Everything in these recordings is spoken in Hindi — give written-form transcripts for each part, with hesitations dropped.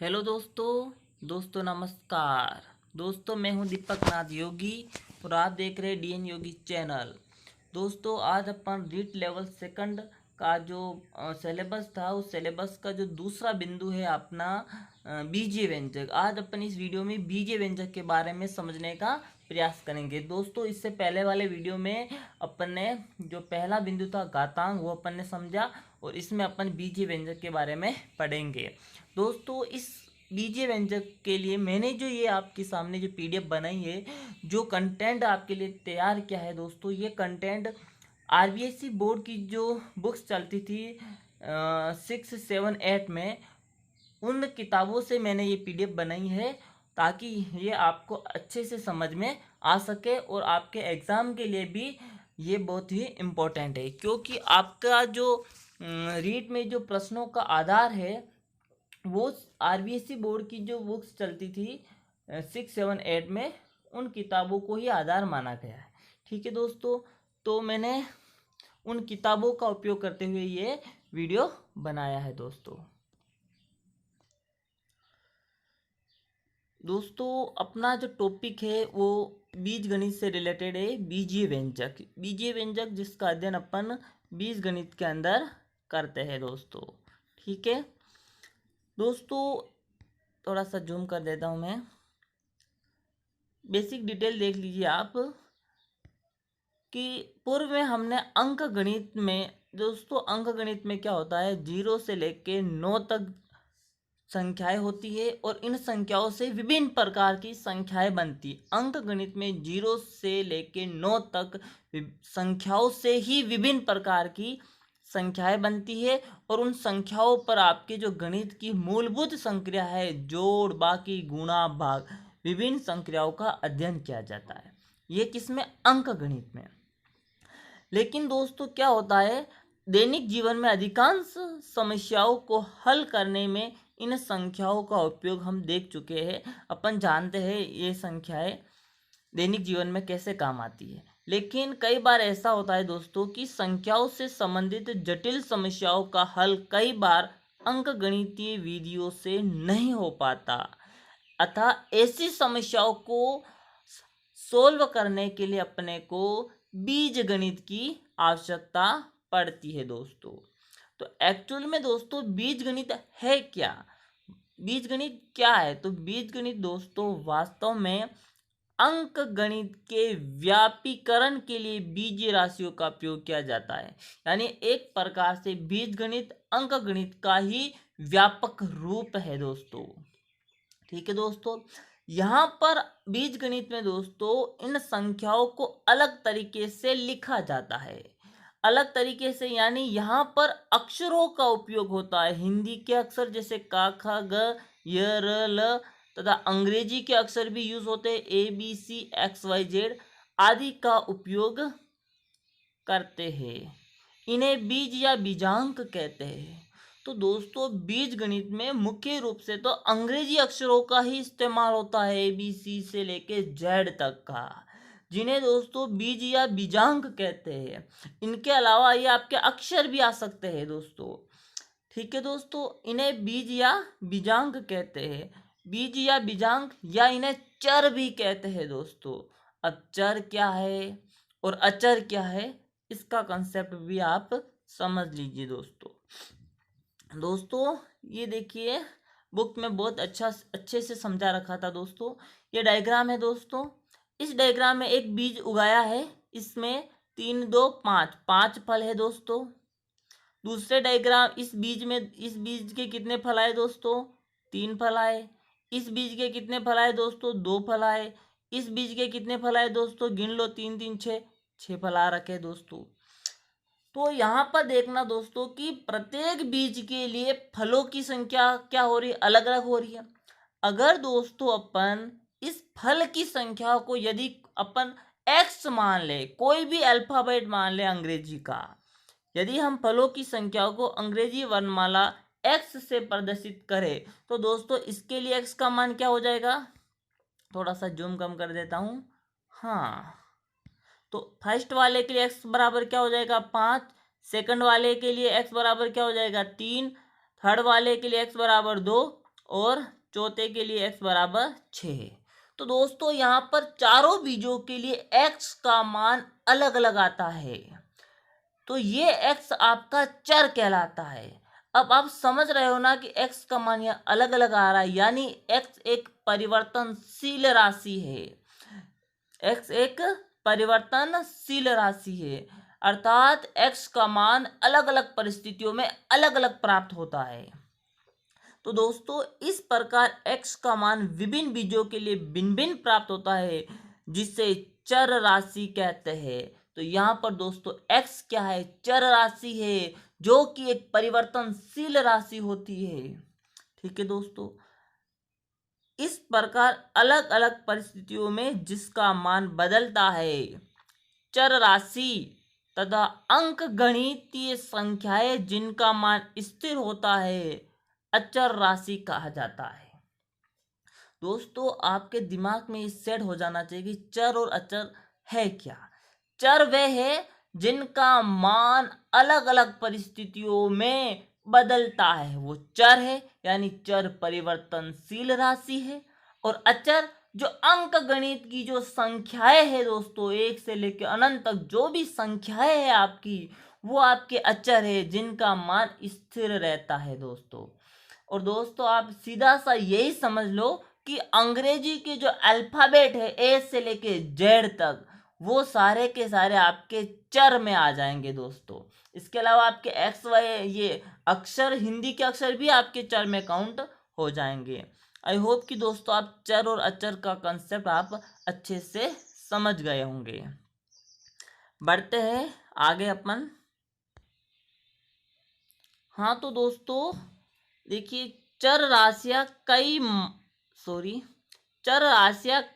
हेलो दोस्तों नमस्कार। दोस्तों मैं हूं दीपक नाथ योगी और आप देख रहे हैं डीएन योगी चैनल। दोस्तों आज अपन रीट लेवल सेकंड का जो सिलेबस था उस सिलेबस का जो दूसरा बिंदु है अपना बीजीय व्यंजक। आज अपन इस वीडियो में बीजीय व्यंजक के बारे में समझने का प्रयास करेंगे। दोस्तों इससे पहले वाले वीडियो में अपन ने जो पहला बिंदु था घातांक वो अपन ने समझा और इसमें अपन बीजीय व्यंजक के बारे में पढ़ेंगे। दोस्तों इस बीजीय व्यंजक के लिए मैंने जो ये आपके सामने जो पीडीएफ बनाई है, जो कंटेंट आपके लिए तैयार किया है दोस्तों, ये कंटेंट आरबीएससी बोर्ड की जो बुक्स चलती थी 6, 7, 8 में, उन किताबों से मैंने ये पीडीएफ बनाई है ताकि ये आपको अच्छे से समझ में आ सके और आपके एग्ज़ाम के लिए भी ये बहुत ही इम्पोर्टेंट है, क्योंकि आपका जो रीट में जो प्रश्नों का आधार है वो आरबीएससी बोर्ड की जो बुक्स चलती थी 6, 7, 8 में, उन किताबों को ही आधार माना गया है। ठीक है दोस्तों, तो मैंने उन किताबों का उपयोग करते हुए ये वीडियो बनाया है। दोस्तों अपना जो टॉपिक है वो बीज गणित से रिलेटेड है। बीजीय व्यंजक जिसका अध्ययन अपन बीज गणित के अंदर करते हैं दोस्तों। ठीक है दोस्तों, थोड़ा सा जूम कर देता हूँ मैं। बेसिक डिटेल देख लीजिए आप कि पूर्व में हमने अंक गणित में, दोस्तों अंक गणित में क्या होता है, 0 से लेके 9 तक संख्याएं होती है और इन संख्याओं से विभिन्न प्रकार की संख्याएं बनती। अंक गणित में 0 से लेके 9 तक संख्याओं से ही विभिन्न प्रकार की संख्याएं बनती है और उन संख्याओं पर आपके जो गणित की मूलभूत संक्रिया है, जोड़, बाकी, गुणा, भाग, विभिन्न संक्रियाओं का अध्ययन किया जाता है। ये किसमें? अंक गणित में। लेकिन दोस्तों क्या होता है, दैनिक जीवन में अधिकांश समस्याओं को हल करने में इन संख्याओं का उपयोग हम देख चुके हैं। अपन जानते हैं ये संख्याएं दैनिक जीवन में कैसे काम आती है। लेकिन कई बार ऐसा होता है दोस्तों कि संख्याओं से संबंधित जटिल समस्याओं का हल कई बार अंकगणितीय विधियों से नहीं हो पाता, अतः ऐसी समस्याओं को सोल्व करने के लिए अपने को बीज गणित की आवश्यकता पड़ती है दोस्तों। तो एक्चुअल में दोस्तों बीज गणित है क्या? बीज गणित क्या है? तो बीज गणित दोस्तों वास्तव में अंक गणित के व्यापीकरण के लिए बीजीय राशियों का उपयोग किया जाता है। यानी एक प्रकार से बीज गणित अंक गणित का ही व्यापक रूप है दोस्तों। ठीक है दोस्तों, यहाँ पर बीज गणित में दोस्तों इन संख्याओं को अलग तरीके से लिखा जाता है। अलग तरीके से यानी यहाँ पर अक्षरों का उपयोग होता है। हिंदी के अक्षर जैसे का, ख, ग, य, र, ल तथा अंग्रेजी के अक्षर भी यूज होते हैं, ABC, XYZ आदि का उपयोग करते हैं। इन्हें बीज या बीजांक कहते हैं। तो दोस्तों बीज गणित में मुख्य रूप से तो अंग्रेजी अक्षरों का ही इस्तेमाल होता है, ABC से लेके Z तक का, जिन्हें दोस्तों बीज या बीजांक कहते हैं। इनके अलावा ये आपके अक्षर भी आ सकते हैं दोस्तों। ठीक है दोस्तों, इन्हें बीज या बीजांक कहते हैं। बीज या बीजांक या इन्हें चर भी कहते हैं दोस्तों। अब चर क्या है और अचर क्या है, इसका कंसेप्ट भी आप समझ लीजिए दोस्तों ये देखिए बुक में बहुत अच्छे से समझा रखा था दोस्तों। ये डायग्राम है दोस्तों। इस डायग्राम में एक बीज उगाया है, इसमें 3, 2, 5 5 फल है दोस्तों। दूसरे डायग्राम, इस बीज के कितने फल आए दोस्तों? 3 फल आए। इस बीज के कितने फल आए दोस्तों? 2 फल आए। इस बीज के कितने फल आए दोस्तों? गिन लो, 3, 3, 6 6 फल आ रखे दोस्तों। तो यहाँ पर देखना दोस्तों कि प्रत्येक बीज के लिए फलों की संख्या क्या हो रही है? अलग अलग हो रही है। अगर दोस्तों अपन इस फल की संख्या को यदि अपन x मान ले, कोई भी अल्फाबेट मान ले अंग्रेजी का, यदि हम फलों की संख्या को अंग्रेजी वर्णमाला x से प्रदर्शित करें तो दोस्तों इसके लिए x का मान क्या हो जाएगा? थोड़ा सा जूम कम कर देता हूं। हाँ, तो फर्स्ट वाले के लिए x बराबर क्या हो जाएगा? 5। सेकंड वाले के लिए x बराबर क्या हो जाएगा? 3। थर्ड वाले के लिए x बराबर 2 और चौथे के लिए x बराबर 6 है। तो दोस्तों यहाँ पर चारों बीजों के लिए x का मान अलग अलग आता है, तो ये x आपका चर कहलाता है। अब आप समझ रहे हो ना कि x का मान यहाँ अलग अलग आ रहा है, यानी x एक परिवर्तनशील राशि है। x एक परिवर्तनशील राशि है, अर्थात x का मान अलग अलग परिस्थितियों में अलग अलग प्राप्त होता है। तो दोस्तों इस प्रकार x का मान विभिन्न बीजों के लिए भिन्न भिन्न प्राप्त होता है, जिसे चर राशि कहते हैं। तो यहाँ पर दोस्तों x क्या है? चर राशि है, जो कि एक परिवर्तनशील राशि होती है। ठीक है दोस्तों, इस प्रकार अलग अलग परिस्थितियों में जिसका मान बदलता है, चर राशि तथा अंक गणितीय संख्याएं जिनका मान स्थिर होता है, अचर राशि कहा जाता है। दोस्तों आपके दिमाग में ये सेट हो जाना चाहिए कि चर और अचर है क्या। चर वे है जिनका मान अलग अलग परिस्थितियों में बदलता है, वो चर है, यानी चर परिवर्तनशील राशि है। और अचर जो अंक गणित की जो संख्याएं है दोस्तों, एक से लेकर अनंत तक जो भी संख्याएं है आपकी, वो आपके अचर है जिनका मान स्थिर रहता है दोस्तों। और दोस्तों आप सीधा सा यही समझ लो कि अंग्रेजी के जो अल्फाबेट है ए से लेके जेड तक, वो सारे के सारे आपके चर में आ जाएंगे दोस्तों। इसके अलावा आपके एक्स वाई ये अक्षर, हिंदी के अक्षर भी आपके चर में काउंट हो जाएंगे। आई होप कि दोस्तों आप चर और अचर का कंसेप्ट आप अच्छे से समझ गए होंगे। बढ़ते हैं आगे अपन। हाँ तो दोस्तों देखिए, चर राशियां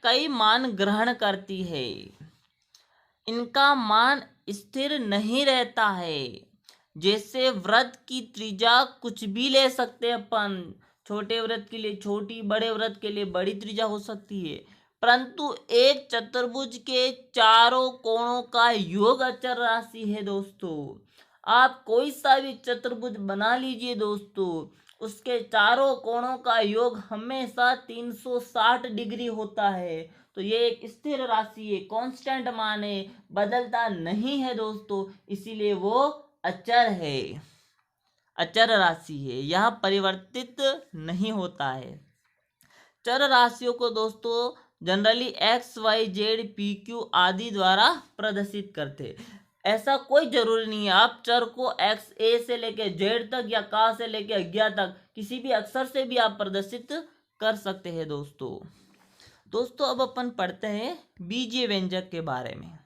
कई मान ग्रहण करती है, इनका मान स्थिर नहीं रहता है। जैसे वृत्त की त्रिज्या कुछ भी ले सकते हैं अपन, छोटे वृत्त के लिए छोटी, बड़े वृत्त के लिए बड़ी त्रिज्या हो सकती है, परंतु एक चतुर्भुज के चारों कोणों का योग अचर राशि है दोस्तों। आप कोई सा भी चतुर्भुज बना लीजिए दोस्तों, उसके चारों कोणों का योग हमेशा 360 डिग्री होता है। तो ये एक स्थिर राशि है, कांस्टेंट मान है, बदलता नहीं है दोस्तों, इसीलिए वो अचर है, अचर राशि है, यह परिवर्तित नहीं होता है। चर राशियों को दोस्तों generally X Y Z P Q आदि द्वारा प्रदर्शित करते। ऐसा कोई जरूरी नहीं है, आप चर को एक्स ए से लेके जेड तक या का से लेके अज्ञा तक किसी भी अक्षर से भी आप प्रदर्शित कर सकते हैं दोस्तों। दोस्तों अब अपन पढ़ते हैं बीजीय व्यंजक के बारे में।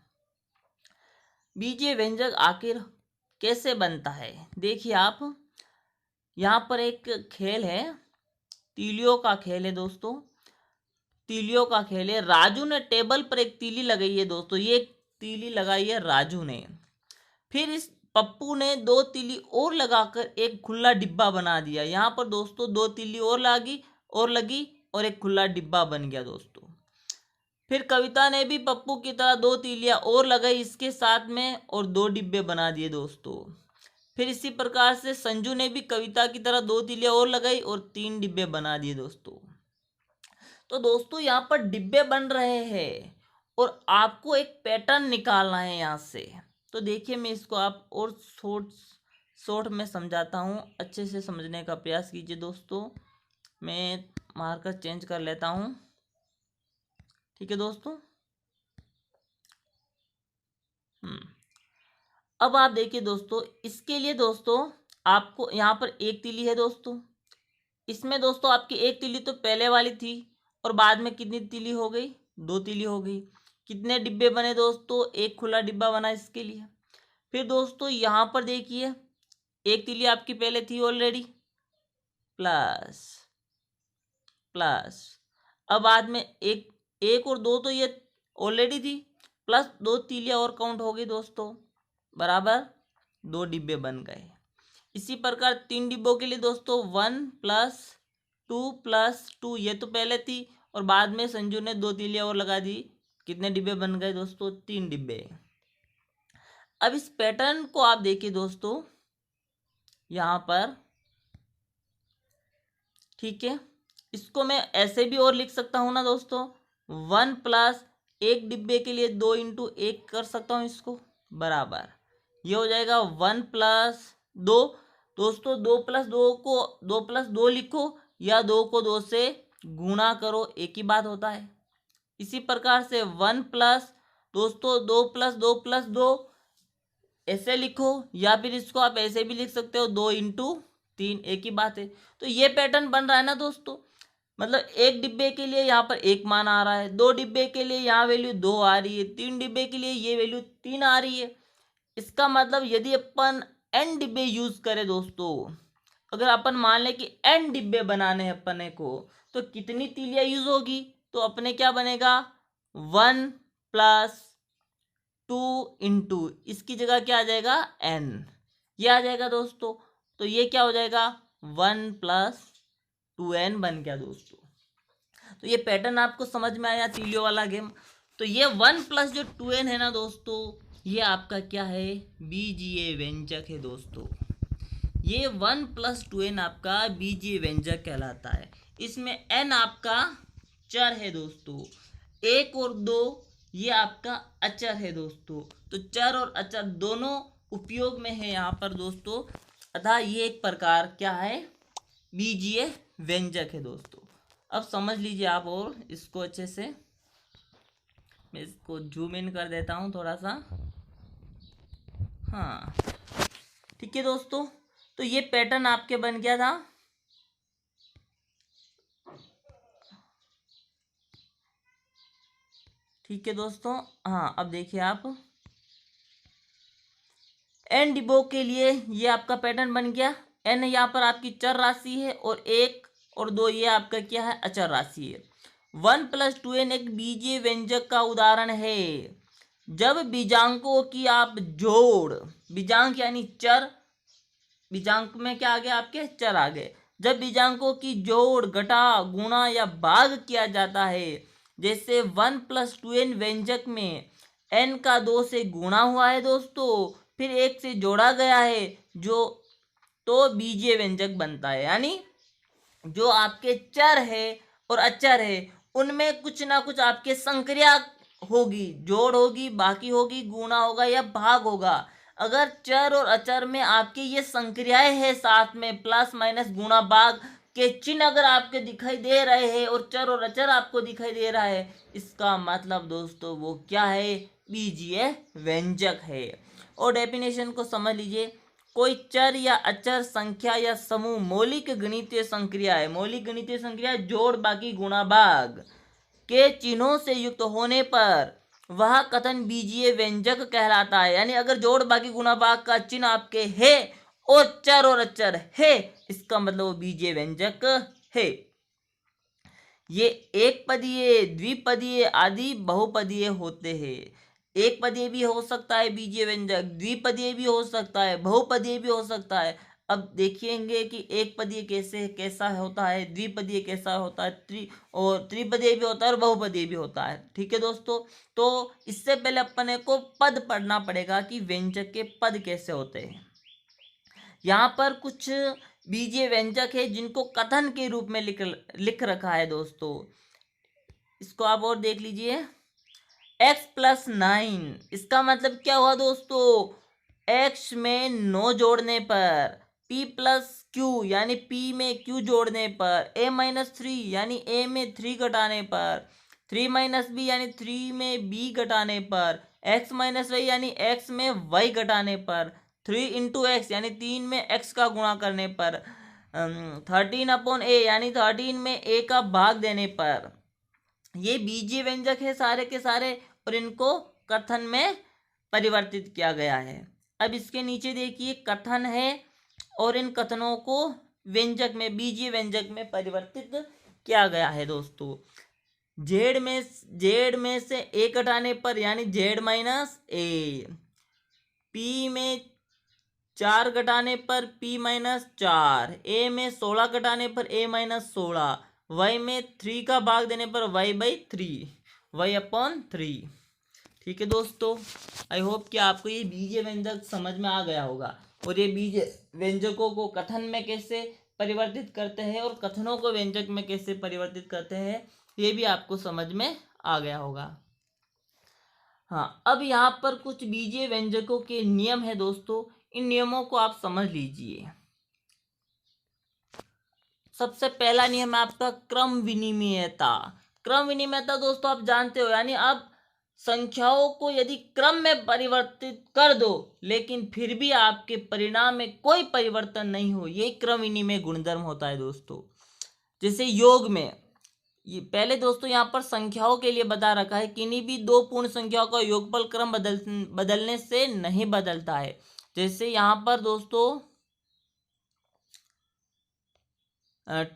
बीजीय व्यंजक आखिर कैसे बनता है? देखिए आप, यहाँ पर एक खेल है, तीलियों का खेल है दोस्तों, तीलियों का खेल है। राजू ने टेबल पर एक तीली लगाई है दोस्तों, ये एक तीली लगाई है राजू ने। फिर इस पप्पू ने दो तीली और लगाकर एक खुला डिब्बा बना दिया। यहाँ पर दोस्तों दो तीली और लगी और एक खुला डिब्बा बन गया दोस्तों। फिर कविता ने भी पप्पू की तरह दो तीलियां और लगाई इसके साथ में और दो डिब्बे बना दिए दोस्तों। फिर इसी प्रकार से संजू ने भी कविता की तरह दो तीलियां और लगाई और तीन डिब्बे बना दिए दोस्तों। तो दोस्तों यहाँ पर डिब्बे बन रहे हैं और आपको एक पैटर्न निकालना है यहाँ से। तो देखिए मैं इसको आप और शॉर्ट में समझाता हूँ, अच्छे से समझने का प्रयास कीजिए दोस्तों। मैं मार्कर चेंज कर लेता हूँ, ठीक है दोस्तों। अब आप देखिए दोस्तों, इसके लिए दोस्तों आपको यहाँ पर एक तीली है दोस्तों, इसमें दोस्तों आपकी एक तीली तो पहले वाली थी और बाद में कितनी तीली हो गई? दो तीली हो गई। कितने डिब्बे बने दोस्तों? एक खुला डिब्बा बना इसके लिए। फिर दोस्तों यहाँ पर देखिए, एक तीली आपकी पहले थी ऑलरेडी, प्लस प्लस, अब बाद में एक और दो तो ये ऑलरेडी थी, प्लस दो तीलियां और काउंट हो गई दोस्तों, बराबर दो डिब्बे बन गए। इसी प्रकार तीन डिब्बों के लिए दोस्तों 1+2+2, ये तो पहले थी और बाद में संजू ने दो तीलियां और लगा दी। कितने डिब्बे बन गए दोस्तों? तीन डिब्बे। अब इस पैटर्न को आप देखिए दोस्तों यहाँ पर, ठीक है। इसको मैं ऐसे भी और लिख सकता हूँ ना दोस्तों, 1 प्लस एक डिब्बे के लिए 2 इंटू एक कर सकता हूँ इसको, बराबर ये हो जाएगा 1 प्लस 2। दोस्तों 2 प्लस दो लिखो या 2 को 2 से गुणा करो, एक ही बात होता है। इसी प्रकार से 1 प्लस दोस्तों 2 ऐसे लिखो, या फिर इसको आप ऐसे भी लिख सकते हो 2 इंटू 3, एक ही बात है। तो ये पैटर्न बन रहा है ना दोस्तों, मतलब एक डिब्बे के लिए यहाँ पर एक मान आ रहा है, 2 डिब्बे के लिए यहाँ वैल्यू 2 आ रही है, 3 डिब्बे के लिए ये वैल्यू 3 आ रही है। इसका मतलब यदि अपन n डिब्बे यूज करें दोस्तों, अगर अपन मान लें कि n डिब्बे बनाने हैं अपने को, तो कितनी तीलियां यूज होगी, तो अपने क्या बनेगा 1 प्लस 2 इंटू इसकी जगह क्या आ जाएगा n, ये आ जाएगा दोस्तों। तो ये क्या हो जाएगा 1 प्लस 2n बन गया दोस्तों। तो ये पैटर्न आपको समझ में आया तीलियों वाला गेम। तो ये 1 प्लस जो 2n है ना दोस्तों, ये आपका क्या है बीजीय व्यंजक है दोस्तों। ये 1 प्लस 2n आपका बीजीय व्यंजक कहलाता है। इसमें n आपका चर है दोस्तों, 1 और 2 ये आपका अचर है दोस्तों। तो चर और अचर दोनों उपयोग में है यहाँ पर दोस्तों, अतः ये एक प्रकार क्या है बीजीय व्यंजक है दोस्तों। अब समझ लीजिए आप और इसको अच्छे से, मैं इसको जूम इन कर देता हूँ थोड़ा सा। हाँ ठीक है दोस्तों, तो ये पैटर्न आपके बन गया था। ठीक है दोस्तों, हाँ अब देखिए आप n डिब्बों के लिए ये आपका पैटर्न बन गया। n यहाँ पर आपकी चर राशि है और 1 और 2 ये आपका क्या है अचर राशि है। 1 प्लस 2n एक बीजीय व्यंजक का उदाहरण है। जब बीजांकों की आप जोड़, बीजांक यानी चर, बीजांक में क्या आ गया आपके चर आ गए, जब बीजांकों की जोड़ घटा गुणा या भाग किया जाता है, जैसे 1 प्लस 2n व्यंजक में n का 2 से गुणा हुआ है दोस्तों, फिर 1 से जोड़ा गया है, जो तो बीजीय व्यंजक बनता है। यानी जो आपके चर है और अचर है उनमें कुछ ना कुछ आपके संक्रिया होगी, जोड़ होगी, बाकी होगी, गुणा होगा या भाग होगा। अगर चर और अचर में आपके ये संक्रियाएं है, साथ में प्लस माइनस गुणा भाग के चिन्ह अगर आपके दिखाई दे रहे हैं और चर और अचर आपको दिखाई दे रहा है, इसका मतलब दोस्तों वो क्या है बीजीय व्यंजक है। और डेफिनेशन को समझ लीजिए, कोई चर या अचर संख्या या समूह मौलिक गणितीय संक्रिया है, मौलिक गणितीय संक्रिया जोड़ बाकी गुणा भाग के चिन्हों से युक्त होने पर वह कथन बीजीय व्यंजक कहलाता है। यानी अगर जोड़ बाकी गुणा भाग का चिन्ह आपके है और चर और अचर है, इसका मतलब वो बीजीय व्यंजक है। ये एक पदीय, द्विपदीय आदि बहुपदीय होते हैं। एक पदीय भी हो सकता है बीजीय व्यंजक, द्विपदीय भी हो सकता है, बहुपदीय भी हो सकता है। अब देखेंगे कि एक पदीय कैसा होता है, द्विपदीय कैसा होता है, त्रिपदीय भी होता है और बहुपदीय भी होता है। ठीक है दोस्तों, तो इससे पहले अपने को पद पढ़ना पड़ेगा कि व्यंजक के पद कैसे होते हैं। यहाँ पर कुछ बीजीय व्यंजक है जिनको कथन के रूप में लिख रखा है दोस्तों, इसको आप और देख लीजिए। x+9, इसका मतलब क्या हुआ दोस्तों, x में 9 जोड़ने पर, p+q यानी p में q जोड़ने पर, a-3 यानी a में 3 घटाने पर, 3-b यानी 3 में b घटाने पर, x-y यानी x में y घटाने पर, 3 इंटू एक्स यानी 3 में x का गुणा करने पर, 13/a यानी 13 में a का भाग देने पर, ये बीजीय व्यंजक है सारे के सारे और इनको कथन में परिवर्तित किया गया है। अब इसके नीचे देखिए कथन है और इन कथनों को व्यंजक में, बीजीय व्यंजक में परिवर्तित किया गया है दोस्तों। जेड में से ए घटाने पर यानी z-a, पी में 4 घटाने पर p-4, a में 16 घटाने पर a-16, y में 3 का भाग देने पर y/3, y/3। ठीक है दोस्तों, आई होप कि आपको ये बीजीय व्यंजक समझ में आ गया होगा और ये बीजीय व्यंजकों को कथन में कैसे परिवर्तित करते हैं और कथनों को व्यंजक में कैसे परिवर्तित करते हैं, ये भी आपको समझ में आ गया होगा। हाँ, अब यहाँ पर कुछ बीजीय व्यंजकों के नियम है दोस्तों, इन नियमों को आप समझ लीजिए। सबसे पहला नियम है आपका क्रम विनिमयता। क्रम विनिमयता दोस्तों आप जानते हो, यानी आप संख्याओं को यदि क्रम में परिवर्तित कर दो लेकिन फिर भी आपके परिणाम में कोई परिवर्तन नहीं हो, ये क्रम विनिमय गुणधर्म होता है दोस्तों। जैसे योग में ये पहले दोस्तों यहाँ पर संख्याओं के लिए बता रखा है, किन्हीं भी दो पूर्ण संख्याओं का योगफल क्रम बदलने से नहीं बदलता है। जैसे यहाँ पर दोस्तों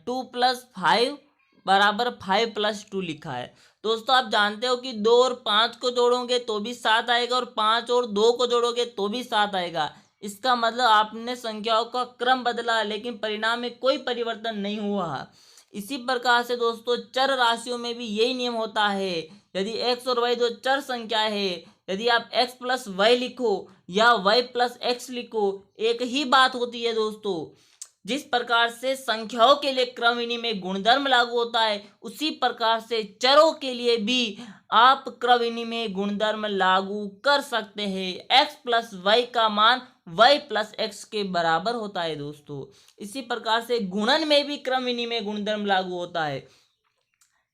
2+5 बराबर 5+2 लिखा है। दोस्तों आप जानते हो कि 2 और 5 को जोड़ोगे तो भी 7 आएगा और 5 और 2 को जोड़ोगे तो भी 7 आएगा। इसका मतलब आपने संख्याओं का क्रम बदला लेकिन परिणाम में कोई परिवर्तन नहीं हुआ। इसी प्रकार से दोस्तों चर राशियों में भी यही नियम होता है। यदि x और y दो चर संख्या है, यदि आप x प्लस वाई लिखो या y प्लस एक्स लिखो, एक ही बात होती है दोस्तों। जिस प्रकार से संख्याओं के लिए क्रम विनिमय गुणधर्म लागू होता है, उसी प्रकार से चरों के लिए भी आप क्रम विनिमय गुणधर्म लागू कर सकते हैं। x प्लस वाई का मान y प्लस एक्स के बराबर होता है दोस्तों। इसी प्रकार से गुणन में भी क्रम विनिमय गुणधर्म लागू होता है।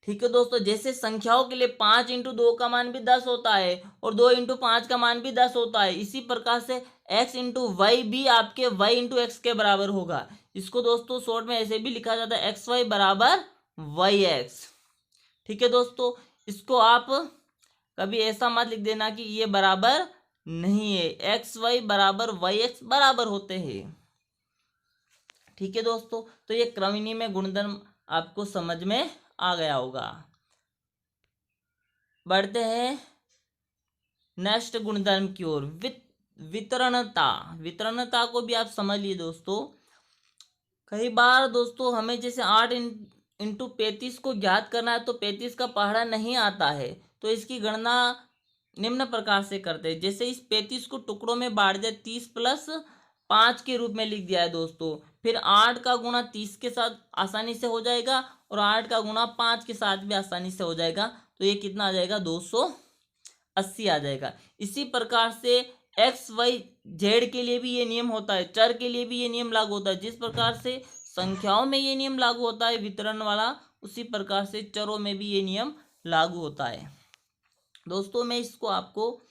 ठीक है दोस्तों, जैसे संख्याओं के लिए 5 इंटू 2 का मान भी 10 होता है और 2 इंटू 5 का मान भी 10 होता है। इसी प्रकार से x इंटू वाई भी आपके y इंटू एक्स के बराबर होगा। इसको दोस्तों शॉर्ट में ऐसे भी लिखा जाता है xy बराबर yx। ठीक है दोस्तों, इसको आप कभी ऐसा मत लिख देना कि ये बराबर नहीं है, xy बराबर yx बराबर होते हैं। ठीक है दोस्तों, तो ये क्रम विनिमय गुणधर्म आपको समझ में आ गया होगा। बढ़ते हैं नेक्स्ट गुणधर्म की ओर, वितरणता। वितरणता को भी आप समझ लिए दोस्तों। कई बार दोस्तों हमें जैसे 8 इंटू 35 को ज्ञात करना है तो 35 का पहाड़ा नहीं आता है, तो इसकी गणना निम्न प्रकार से करते हैं। जैसे इस 35 को टुकड़ों में बांट दिया, 30+5 के रूप में लिख दिया है दोस्तों। फिर 8 का गुणा 30 के साथ आसानी से हो जाएगा और 8 का गुणा 5 के साथ भी आसानी से हो जाएगा। तो ये कितना आ जाएगा, 280 आ जाएगा। इसी प्रकार से एक्स वाई जेड के लिए भी ये नियम होता है, चर के लिए भी ये नियम लागू होता है। जिस प्रकार से संख्याओं में ये नियम लागू होता है वितरण वाला, उसी प्रकार से चरों में भी ये नियम लागू होता है। दोस्तों मैं इसको आपको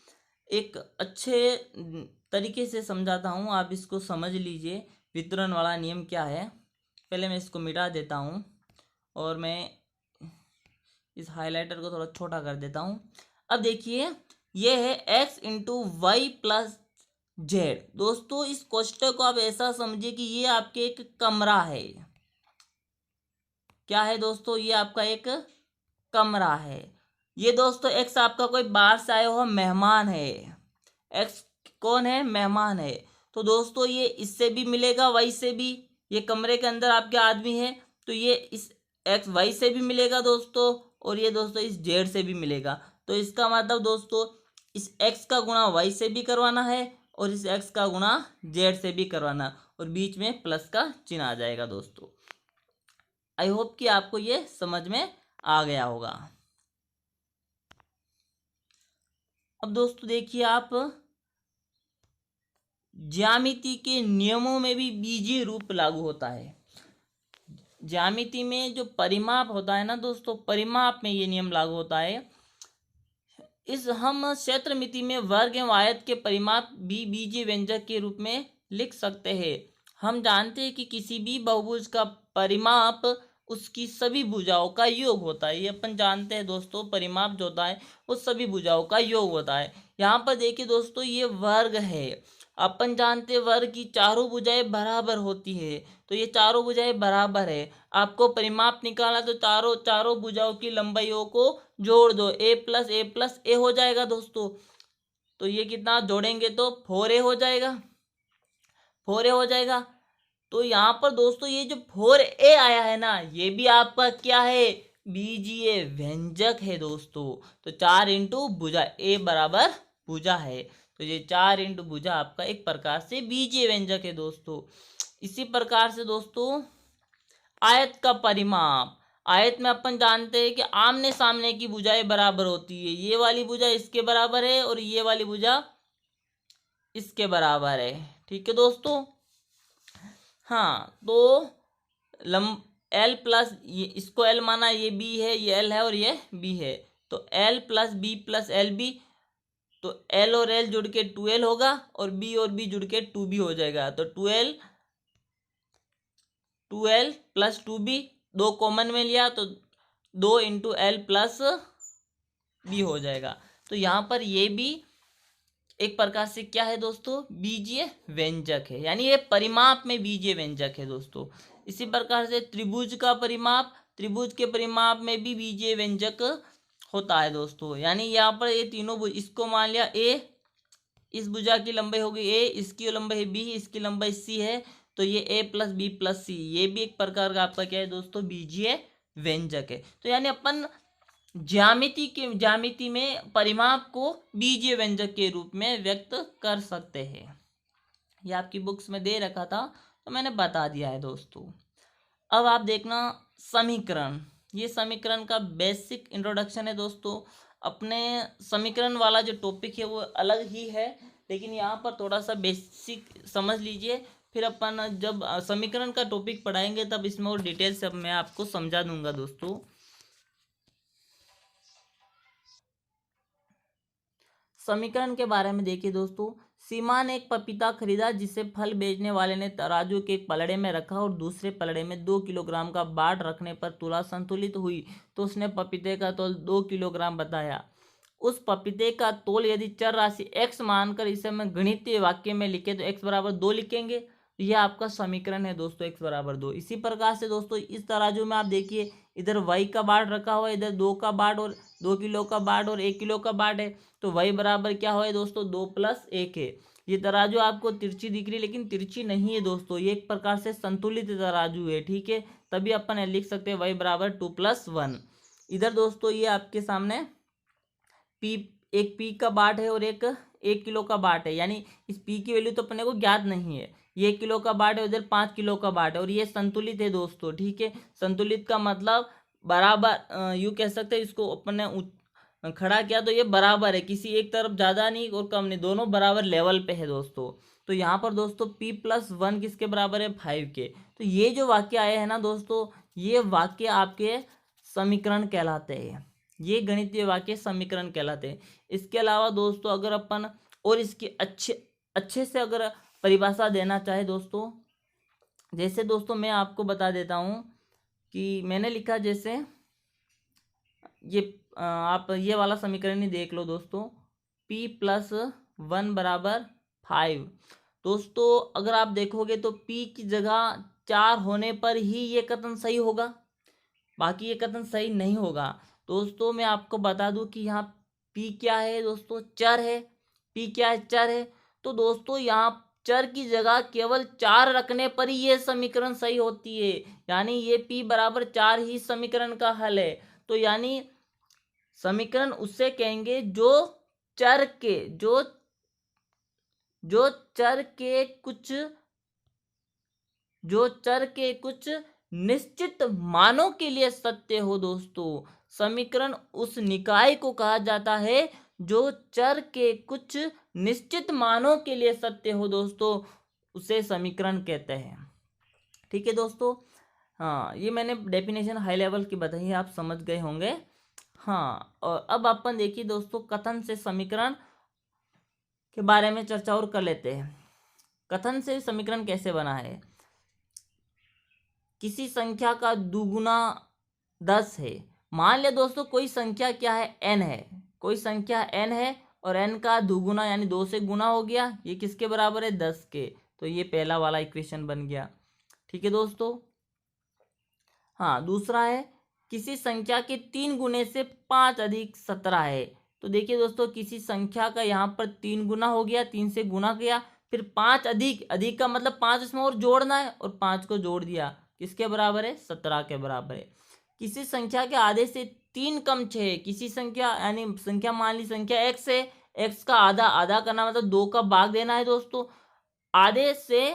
एक अच्छे तरीके से समझाता हूँ, आप इसको समझ लीजिए वितरण वाला नियम क्या है। पहले मैं इसको मिटा देता हूँ और मैं इस हाइलाइटर को थोड़ा छोटा कर देता हूँ। अब देखिए ये है x into Y plus Z. दोस्तों इस कोष्टक को आप ऐसा समझिए कि ये आपके एक कमरा है। क्या है दोस्तों, ये आपका एक कमरा है। ये दोस्तों x आपका कोई बाहर से आया हुआ मेहमान है। x कौन है, मेहमान है। तो दोस्तों ये इससे भी मिलेगा, y से भी। ये कमरे के अंदर आपके आदमी है तो ये इस x y से भी मिलेगा दोस्तों, और ये दोस्तों इस z से भी मिलेगा। तो इसका मतलब दोस्तों इस x का गुणा y से भी करवाना है और इस x का गुणा z से भी करवाना, और बीच में प्लस का चिन्ह आ जाएगा दोस्तों। आई होप कि आपको ये समझ में आ गया होगा। अब दोस्तों देखिए आप ज्यामिति के नियमों में भी बीजीय रूप लागू होता है। ज्यामिति में जो परिमाप होता है ना दोस्तों, परिमाप में ये नियम लागू होता है। इस हम क्षेत्रमिति में वर्ग एवं आयत के परिमाप भी बीजीय व्यंजक के रूप में लिख सकते हैं। हम जानते हैं कि किसी भी बहुभुज का परिमाप उसकी सभी भुजाओं का योग होता है। ये अपन जानते हैं दोस्तों, परिमाप जो होता है वो सभी भुजाओं का योग होता है। यहाँ पर देखिए दोस्तों ये वर्ग है। अपन जानते हैं वर्ग की चारों भुजाएं बराबर होती है, तो ये चारों भुजाएं बराबर है। आपको परिमाप निकाला तो चारों भुजाओं की लंबाइयों को जोड़ दो, a प्लस ए प्लस ए हो जाएगा दोस्तों। तो ये कितना जोड़ेंगे तो 4a हो जाएगा, 4a हो जाएगा। तो यहाँ पर दोस्तों ये जो 4a आया है ना, ये भी आपका क्या है, बीजीय व्यंजक है दोस्तों। तो 4 इंटू भुजा, a बराबर भुजा है, तो ये 4 इंटू भुजा आपका एक प्रकार से बीजीय व्यंजक है दोस्तों। इसी प्रकार से दोस्तों आयत का परिमाप, आयत में अपन जानते हैं कि आमने सामने की भुजाएं बराबर होती है, ये वाली भुजा इसके बराबर है और ये वाली भुजा इसके बराबर है। ठीक है दोस्तों। हाँ, तो लंब एल प्लस, ये इसको एल माना, ये बी है, ये एल है और ये बी है, तो L plus B plus L B, तो एल और एल जुड़ के 2L होगा और बी जुड़ के 2B हो जाएगा, तो 2L प्लस 2B, दो कॉमन में लिया तो 2 × L प्लस B हो जाएगा। तो यहाँ पर ये भी एक प्रकार से क्या है दोस्तों, बीजीय व्यंजक है, यानी ये परिमाप में बीजीय व्यंजक है दोस्तों। इसी प्रकार से त्रिभुज का परिमाप, त्रिभुज के परिमाप में भी बीजीय व्यंजक होता है दोस्तों। यानी यहाँ पर ये तीनों भुज, इसको मान लिया ए, इस भुजा की लंबाई होगी ए, इसकी लंबाई बी, इसकी लंबाई सी है, तो ये ए प्लस बी प्लस सी, ये भी एक प्रकार का आपका क्या है दोस्तों, बीजीय व्यंजक है। तो यानी अपन ज्यामिति में परिमाप को बीजीय व्यंजक के रूप में व्यक्त कर सकते हैं। ये आपकी बुक्स में दे रखा था तो मैंने बता दिया है दोस्तों। अब आप देखना समीकरण, ये समीकरण का बेसिक इंट्रोडक्शन है दोस्तों। अपने समीकरण वाला जो टॉपिक है वो अलग ही है, लेकिन यहाँ पर थोड़ा सा बेसिक समझ लीजिए, फिर अपन जब समीकरण का टॉपिक पढ़ाएंगे तब इसमें और डिटेल से मैं आपको समझा दूंगा दोस्तों। समीकरण के बारे में देखिए दोस्तों। सीमा ने एक पपीता खरीदा जिसे फल बेचने वाले ने तराजू के एक पलड़े में रखा और दूसरे पलड़े में 2 किलोग्राम का बाट रखने पर तुला संतुलित हुई, तो उसने पपीते का तोल 2 किलोग्राम बताया। उस पपीते का तोल यदि चर राशि x मानकर इसे हम गणितीय वाक्य में लिखे तो x बराबर 2 लिखेंगे। यह आपका समीकरण है दोस्तों, x बराबर 2। इसी प्रकार से दोस्तों इस तराजू में आप देखिए, इधर y का बाट रखा हुआ है, इधर 2 का बाट और 2 किलो का बाट और 1 किलो का बाट है, तो y बराबर क्या हुआ है दोस्तों, 2 + 1 है। ये तराजू आपको तिरछी दिख रही है, लेकिन तिरछी नहीं है दोस्तों, ये एक प्रकार से संतुलित तराजू है। ठीक है, तभी अपन लिख सकते हैं y बराबर 2 + 1। इधर दोस्तों ये आपके सामने पी, एक पी का बाट है और एक 1 किलो का बाट है, यानी इस पी की वैल्यू तो अपने को ज्ञात नहीं है। ये 1 किलो का बाट है, उधर 5 किलो का बाट है, और ये संतुलित है दोस्तों। ठीक है, संतुलित का मतलब बराबर, यूँ कह सकते हैं, इसको अपने खड़ा किया तो ये बराबर है, किसी एक तरफ ज़्यादा नहीं और कम नहीं, दोनों बराबर लेवल पे है दोस्तों। तो यहाँ पर दोस्तों p+1 किसके बराबर है, 5 के। तो ये जो वाक्य आए हैं ना दोस्तों, ये वाक्य आपके समीकरण कहलाते हैं, ये गणितीय वाक्य समीकरण कहलाते हैं। इसके अलावा दोस्तों अगर अपन और इसकी अच्छे से अगर परिभाषा देना चाहे दोस्तों, जैसे दोस्तों मैं आपको बता देता हूँ कि मैंने लिखा, जैसे ये आप ये वाला समीकरण ही देख लो दोस्तों, p+1 = 5। दोस्तों अगर आप देखोगे तो p की जगह 4 होने पर ही ये कथन सही होगा, बाकी ये कथन सही नहीं होगा। दोस्तों मैं आपको बता दूं कि यहाँ p क्या है दोस्तों, चर है। p क्या है, चर है। तो दोस्तों यहाँ चर की जगह केवल 4 रखने पर ही ये समीकरण सही होती है, यानी ये p बराबर 4 ही समीकरण का हल है। तो यानी समीकरण उससे कहेंगे जो चर के कुछ निश्चित मानों के लिए सत्य हो दोस्तों। समीकरण उस निकाय को कहा जाता है जो चर के कुछ निश्चित मानों के लिए सत्य हो दोस्तों, उसे समीकरण कहते हैं। ठीक है दोस्तों, हाँ ये मैंने डेफिनेशन हाई लेवल की बताई है, आप समझ गए होंगे। हाँ, और अब अपन देखिए दोस्तों कथन से समीकरण के बारे में चर्चा और कर लेते हैं। कथन से समीकरण कैसे बना है। किसी संख्या का दुगुना 10 है। मान लिया दोस्तों कोई संख्या क्या है, n है, कोई संख्या n है और n का दुगुना यानी 2 से गुना हो गया, ये किसके बराबर है, 10 के। तो ये पहला वाला इक्वेशन बन गया। ठीक है दोस्तों, हाँ दूसरा है किसी संख्या के 3 गुने से 5 अधिक 17 है। तो देखिए दोस्तों किसी संख्या का यहाँ पर 3 गुना हो गया, 3 से गुना किया, फिर 5 अधिक का मतलब 5 इसमें और जोड़ना है और 5 को जोड़ दिया, किसके बराबर है, 17 के बराबर है। किसी संख्या के आधे से 3 कम 6 है। किसी संख्या यानी संख्या मान ली संख्या x है, x का आधा करना मतलब 2 का भाग देना है दोस्तों। आधे से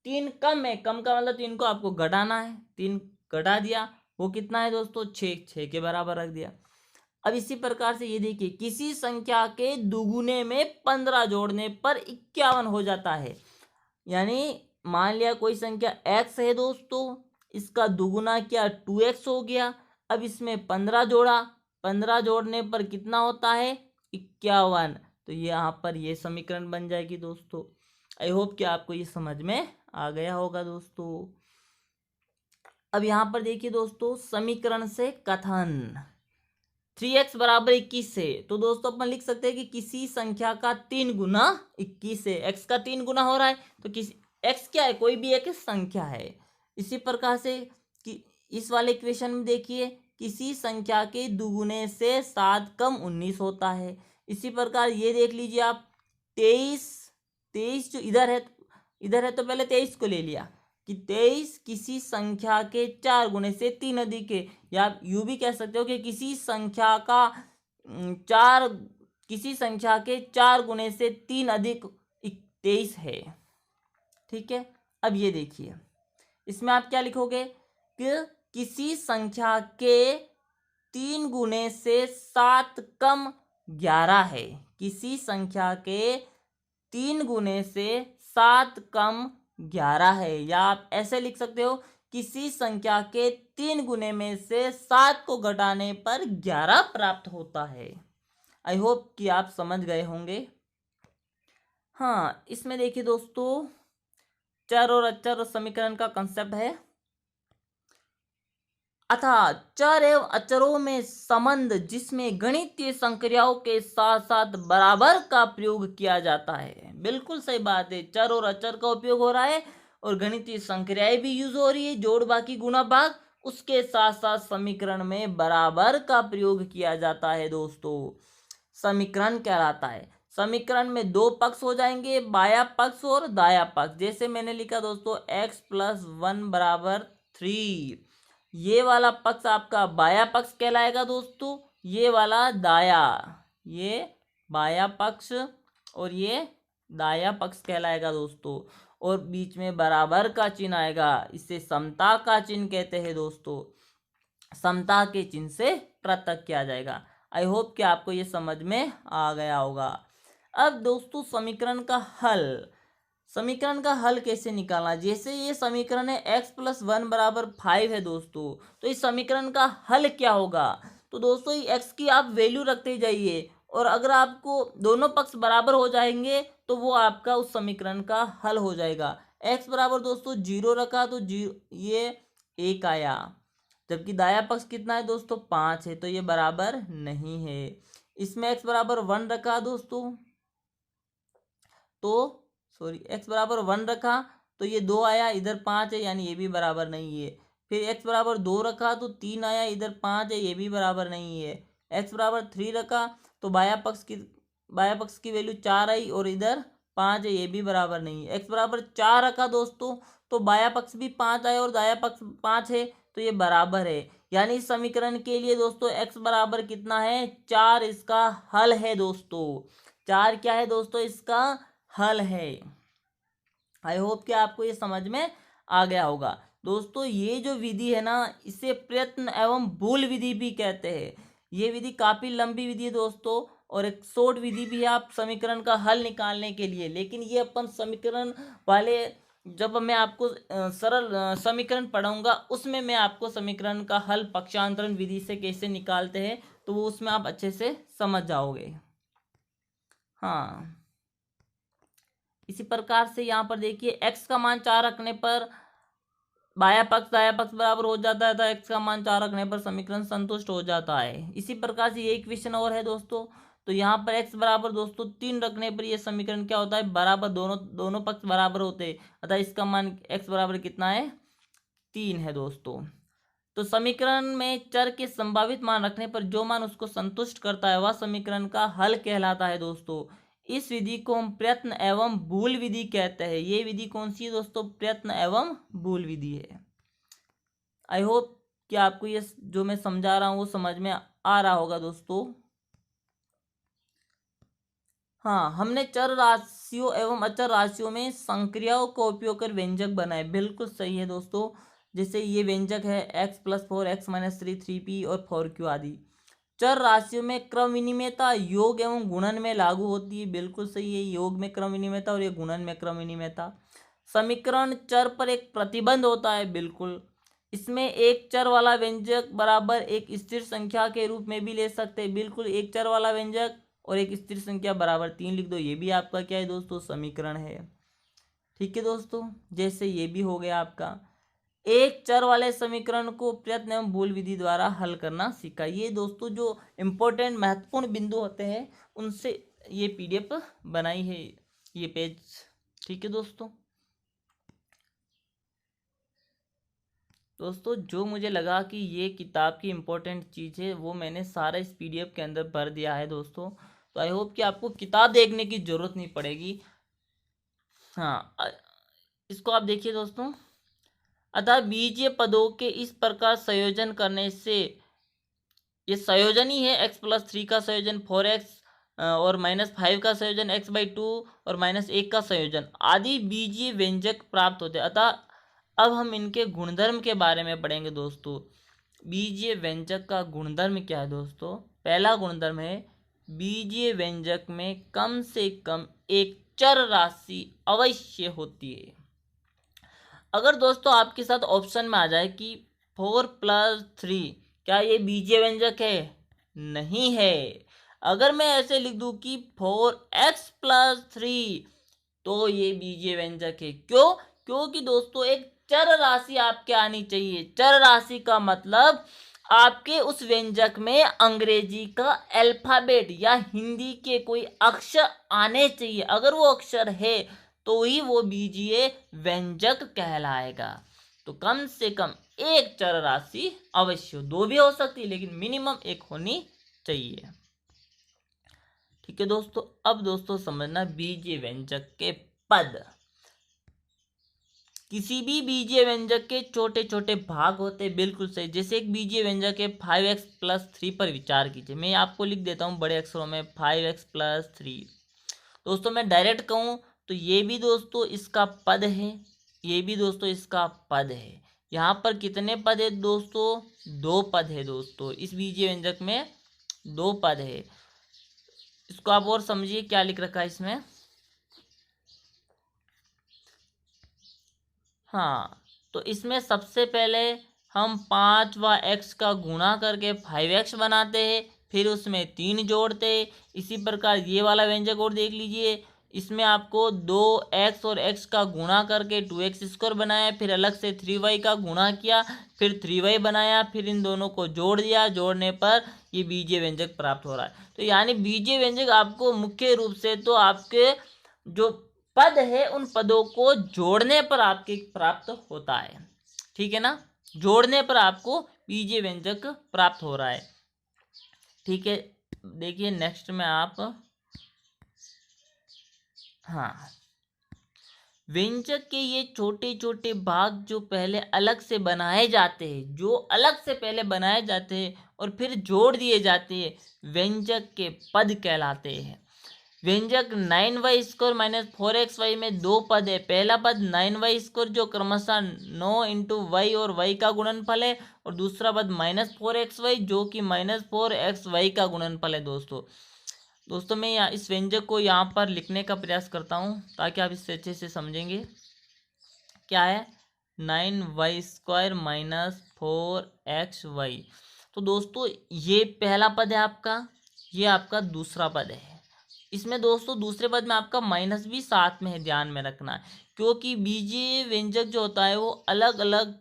तीन कम है, कम का मतलब तीन को आपको घटाना है, तीन घटा दिया, वो कितना है दोस्तों, 6, 6 के बराबर रख दिया। अब इसी प्रकार से ये देखिए, किसी संख्या के दुगुने में 15 जोड़ने पर 51 हो जाता है। यानी मान लिया कोई संख्या x है दोस्तों, इसका दुगुना क्या 2x हो गया। अब इसमें 15 जोड़ा, 15 जोड़ने पर कितना होता है, 51। तो यहाँ पर ये समीकरण बन जाएगी दोस्तों। आई होप कि आपको ये समझ में आ गया होगा दोस्तों। अब यहाँ पर देखिए दोस्तों, समीकरण से कथन 3x बराबर 21 है, तो दोस्तों अपन लिख सकते हैं कि किसी संख्या का 3 गुना 21 है। x का 3 गुना हो रहा है, तो किसी x क्या है, कोई भी एक संख्या है। इसी प्रकार से कि इस वाले इक्वेशन में देखिए, किसी संख्या के दुगुने से 7 कम 19 होता है। इसी प्रकार ये देख लीजिए आप, 23 जो इधर है तो पहले 23 को ले लिया कि 23 किसी संख्या के 4 गुने से 3 अधिक है, या आप यूं भी कह सकते हो कि किसी संख्या के 4 गुने से 3 अधिक 23 है। ठीक है, अब ये देखिए, इसमें आप क्या लिखोगे कि किसी संख्या के 3 गुने से 7 कम 11 है। किसी संख्या के 3 गुने से 7 कम 11 है, या आप ऐसे लिख सकते हो, किसी संख्या के 3 गुने में से 7 को घटाने पर 11 प्राप्त होता है। आई होप कि आप समझ गए होंगे। हाँ, इसमें देखिए दोस्तों, चर और अचर और समीकरण का कंसेप्ट है। अतः चर एवं अचरों में संबंध जिसमें गणितीय संक्रियाओं के साथ साथ बराबर का प्रयोग किया जाता है। बिल्कुल सही बात है, चर और अचर का उपयोग हो रहा है और गणितीय संक्रियाएं भी यूज हो रही है, जोड़ बाकी गुणा भाग, उसके साथ साथ समीकरण में बराबर का प्रयोग किया जाता है दोस्तों। समीकरण कहलाता है। समीकरण में दो पक्ष हो जाएंगे, बाया पक्ष और दाया पक्ष। जैसे मैंने लिखा दोस्तों, x+1 बराबर 3, ये वाला पक्ष आपका बाया पक्ष कहलाएगा दोस्तों, ये वाला दाया, ये बाया पक्ष और ये दाया पक्ष कहलाएगा दोस्तों। और बीच में बराबर का चिन्ह आएगा, इसे समता का चिन्ह कहते हैं दोस्तों। समता के चिन्ह से पृथक किया जाएगा। आई होप कि आपको ये समझ में आ गया होगा। अब दोस्तों, समीकरण का हल कैसे निकालना। जैसे ये समीकरण है x+1 बराबर 5 है दोस्तों, तो इस समीकरण का हल क्या होगा। तो दोस्तों, ये x की आप वैल्यू रखते जाइए, और अगर आपको दोनों पक्ष बराबर हो जाएंगे तो वो आपका उस समीकरण का हल हो जाएगा। x बराबर दोस्तों 0 रखा तो ये 1 आया, जबकि दाया पक्ष कितना है दोस्तों, 5 है, तो ये बराबर नहीं है। इसमें x बराबर 1 रखा दोस्तों, तो x बराबर 1 रखा तो ये 2 आया, इधर 5 है, यानी ये भी बराबर नहीं है। फिर x बराबर 2 रखा तो 3 आया, इधर 5 है, ये भी बराबर नहीं है। x बराबर 3 रखा तो बाया पक्ष की वैल्यू 4 आई और इधर 5 है, ये भी बराबर नहीं है। x बराबर 4 रखा दोस्तों, तो बाया पक्ष भी 5 आया और दाया पक्ष 5 है, तो ये बराबर है। यानी इस समीकरण के लिए दोस्तों x बराबर कितना है, 4 इसका हल है दोस्तों। 4 क्या है दोस्तों, इसका हल है। आई होप कि आपको ये समझ में आ गया होगा दोस्तों। ये जो विधि है ना, इसे प्रयत्न एवं भूल विधि भी कहते हैं। ये विधि काफी लंबी विधि है दोस्तों, और एक शॉर्ट विधि भी है आप समीकरण का हल निकालने के लिए। लेकिन ये अपन समीकरण वाले, जब मैं आपको सरल समीकरण पढ़ाऊंगा, उसमें मैं आपको समीकरण का हल पक्षांतरण विधि से कैसे निकालते हैं, तो वो उसमें आप अच्छे से समझ जाओगे। हाँ, इसी प्रकार से यहाँ पर देखिए, x का मान 4 रखने पर बाया पक्ष दाया पक्ष बराबर हो जाता है, तो x का मान 4 रखने पर समीकरण संतुष्ट हो जाता है। इसी प्रकार से ये इक्वेशन और है दोस्तों। तो यहाँ पर x बराबर दोस्तों 3 रखने पर ये समीकरण क्या होता है, बराबर, दोनों पक्ष बराबर होते हैं, अतः इसका मान x बराबर कितना है, 3 है दोस्तों। तो समीकरण में चर के संभावित मान रखने पर जो मान उसको संतुष्ट करता है वह समीकरण का हल कहलाता है दोस्तों। इस विधि को हम प्रयत्न एवं भूल विधि कहते हैं। ये विधि कौन सी है दोस्तों, प्रयत्न एवं भूल विधि है। आई होप कि आपको ये जो मैं समझा रहा हूँ वो समझ में आ रहा होगा दोस्तों। हाँ, हमने चर राशियों एवं अचर राशियों में संक्रियाओं का उपयोग कर व्यंजक बनाए, बिल्कुल सही है दोस्तों। जैसे ये व्यंजक है x+4 x-3 3p और 4q आदि। चर राशियों में क्रम विनिमयता योग एवं गुणन में लागू होती है, बिल्कुल सही है, योग में क्रम विनिमयता और ये गुणन में क्रम विनिमयता। समीकरण चर पर एक प्रतिबंध होता है, बिल्कुल। इसमें एक चर वाला व्यंजक बराबर एक स्थिर संख्या के रूप में भी ले सकते हैं, बिल्कुल। एक चर वाला व्यंजक और एक स्थिर संख्या बराबर 3 लिख दो, ये भी आपका क्या है दोस्तों, समीकरण है। ठीक है दोस्तों, जैसे ये भी हो गया आपका। एक चर वाले समीकरण को प्रयत्न एवं भूल विधि द्वारा हल करना सीखा। ये दोस्तों जो इम्पोर्टेंट महत्वपूर्ण बिंदु होते हैं उनसे ये पीडीएफ बनाई है, ये पेज। ठीक है दोस्तों जो मुझे लगा कि ये किताब की इम्पोर्टेंट चीज़ है वो मैंने सारा इस पीडीएफ के अंदर भर दिया है दोस्तों। तो आई होप कि आपको किताब देखने की ज़रूरत नहीं पड़ेगी। हाँ, इसको आप देखिए दोस्तों। अतः बीजीय पदों के इस प्रकार संयोजन करने से, ये संयोजन ही है, x+3 का संयोजन, 4x और -5 का संयोजन, x/2 और -1 का संयोजन आदि बीजीय व्यंजक प्राप्त होते हैं। अतः अब हम इनके गुणधर्म के बारे में पढ़ेंगे दोस्तों। बीजीय व्यंजक का गुणधर्म क्या है दोस्तों? पहला गुणधर्म है बीजीय व्यंजक में कम से कम एक चर राशि अवश्य होती है। अगर दोस्तों आपके साथ ऑप्शन में आ जाए कि 4+3, क्या ये बीजीय व्यंजक है? नहीं है। अगर मैं ऐसे लिख दूं कि 4x+3, तो ये बीजीय व्यंजक है। क्यों? क्योंकि दोस्तों एक चर राशि आपके आनी चाहिए। चर राशि का मतलब आपके उस व्यंजक में अंग्रेजी का अल्फाबेट या हिंदी के कोई अक्षर आने चाहिए। अगर वो अक्षर है तो ही वो बीजीय व्यंजक कहलाएगा। तो कम से कम एक चर राशि अवश्य हो, दो भी हो सकती है लेकिन मिनिमम एक होनी चाहिए। ठीक है दोस्तों, अब दोस्तों समझना बीजीय व्यंजक के पद। किसी भी बीजीय व्यंजक के छोटे छोटे भाग होते हैं, बिल्कुल सही। जैसे एक बीजीय व्यंजक है 5x+3 पर विचार कीजिए। मैं आपको लिख देता हूँ बड़े अक्षरों में 5x+3। दोस्तों मैं डायरेक्ट कहूँ तो ये भी दोस्तों इसका पद है, ये भी दोस्तों इसका पद है। यहाँ पर कितने पद है दोस्तों? 2 पद है दोस्तों। इस बीजीय व्यंजक में 2 पद है। इसको आप और समझिए क्या लिख रखा है इसमें। हाँ, तो इसमें सबसे पहले हम 5 व x का गुणा करके 5x बनाते हैं, फिर उसमें 3 जोड़ते हैं। इसी प्रकार ये वाला व्यंजक और देख लीजिए। इसमें आपको 2x और x का गुणा करके 2x² बनाया, फिर अलग से 3y का गुणा किया, फिर 3y बनाया, फिर इन दोनों को जोड़ दिया। जोड़ने पर ये बीजीय व्यंजक प्राप्त हो रहा है। तो यानी बीजीय व्यंजक आपको मुख्य रूप से तो आपके जो पद है उन पदों को जोड़ने पर आपके प्राप्त होता है। ठीक है ना, जोड़ने पर आपको बीजीय व्यंजक प्राप्त हो रहा है। ठीक है, देखिए नेक्स्ट में आप, हाँ, व्यंजक के ये छोटे छोटे भाग जो पहले अलग से बनाए जाते हैं, जो अलग से पहले बनाए जाते हैं और फिर जोड़ दिए जाते हैं, व्यंजक के पद कहलाते हैं। व्यंजक 9y² - 4xy में 2 पद है। पहला पद 9y² जो क्रमशः 9 × y और y का गुणनफल है, और दूसरा पद -4xy जो कि -4xy का गुणनफल है। दोस्तों मैं यहाँ इस व्यंजक को यहाँ पर लिखने का प्रयास करता हूँ ताकि आप इससे अच्छे से समझेंगे। क्या है 9y² - 4xy। तो दोस्तों ये पहला पद है आपका, ये आपका दूसरा पद है। इसमें दोस्तों दूसरे पद में आपका माइनस भी साथ में है, ध्यान में रखना है, क्योंकि बीजीय व्यंजक जो होता है वो अलग अलग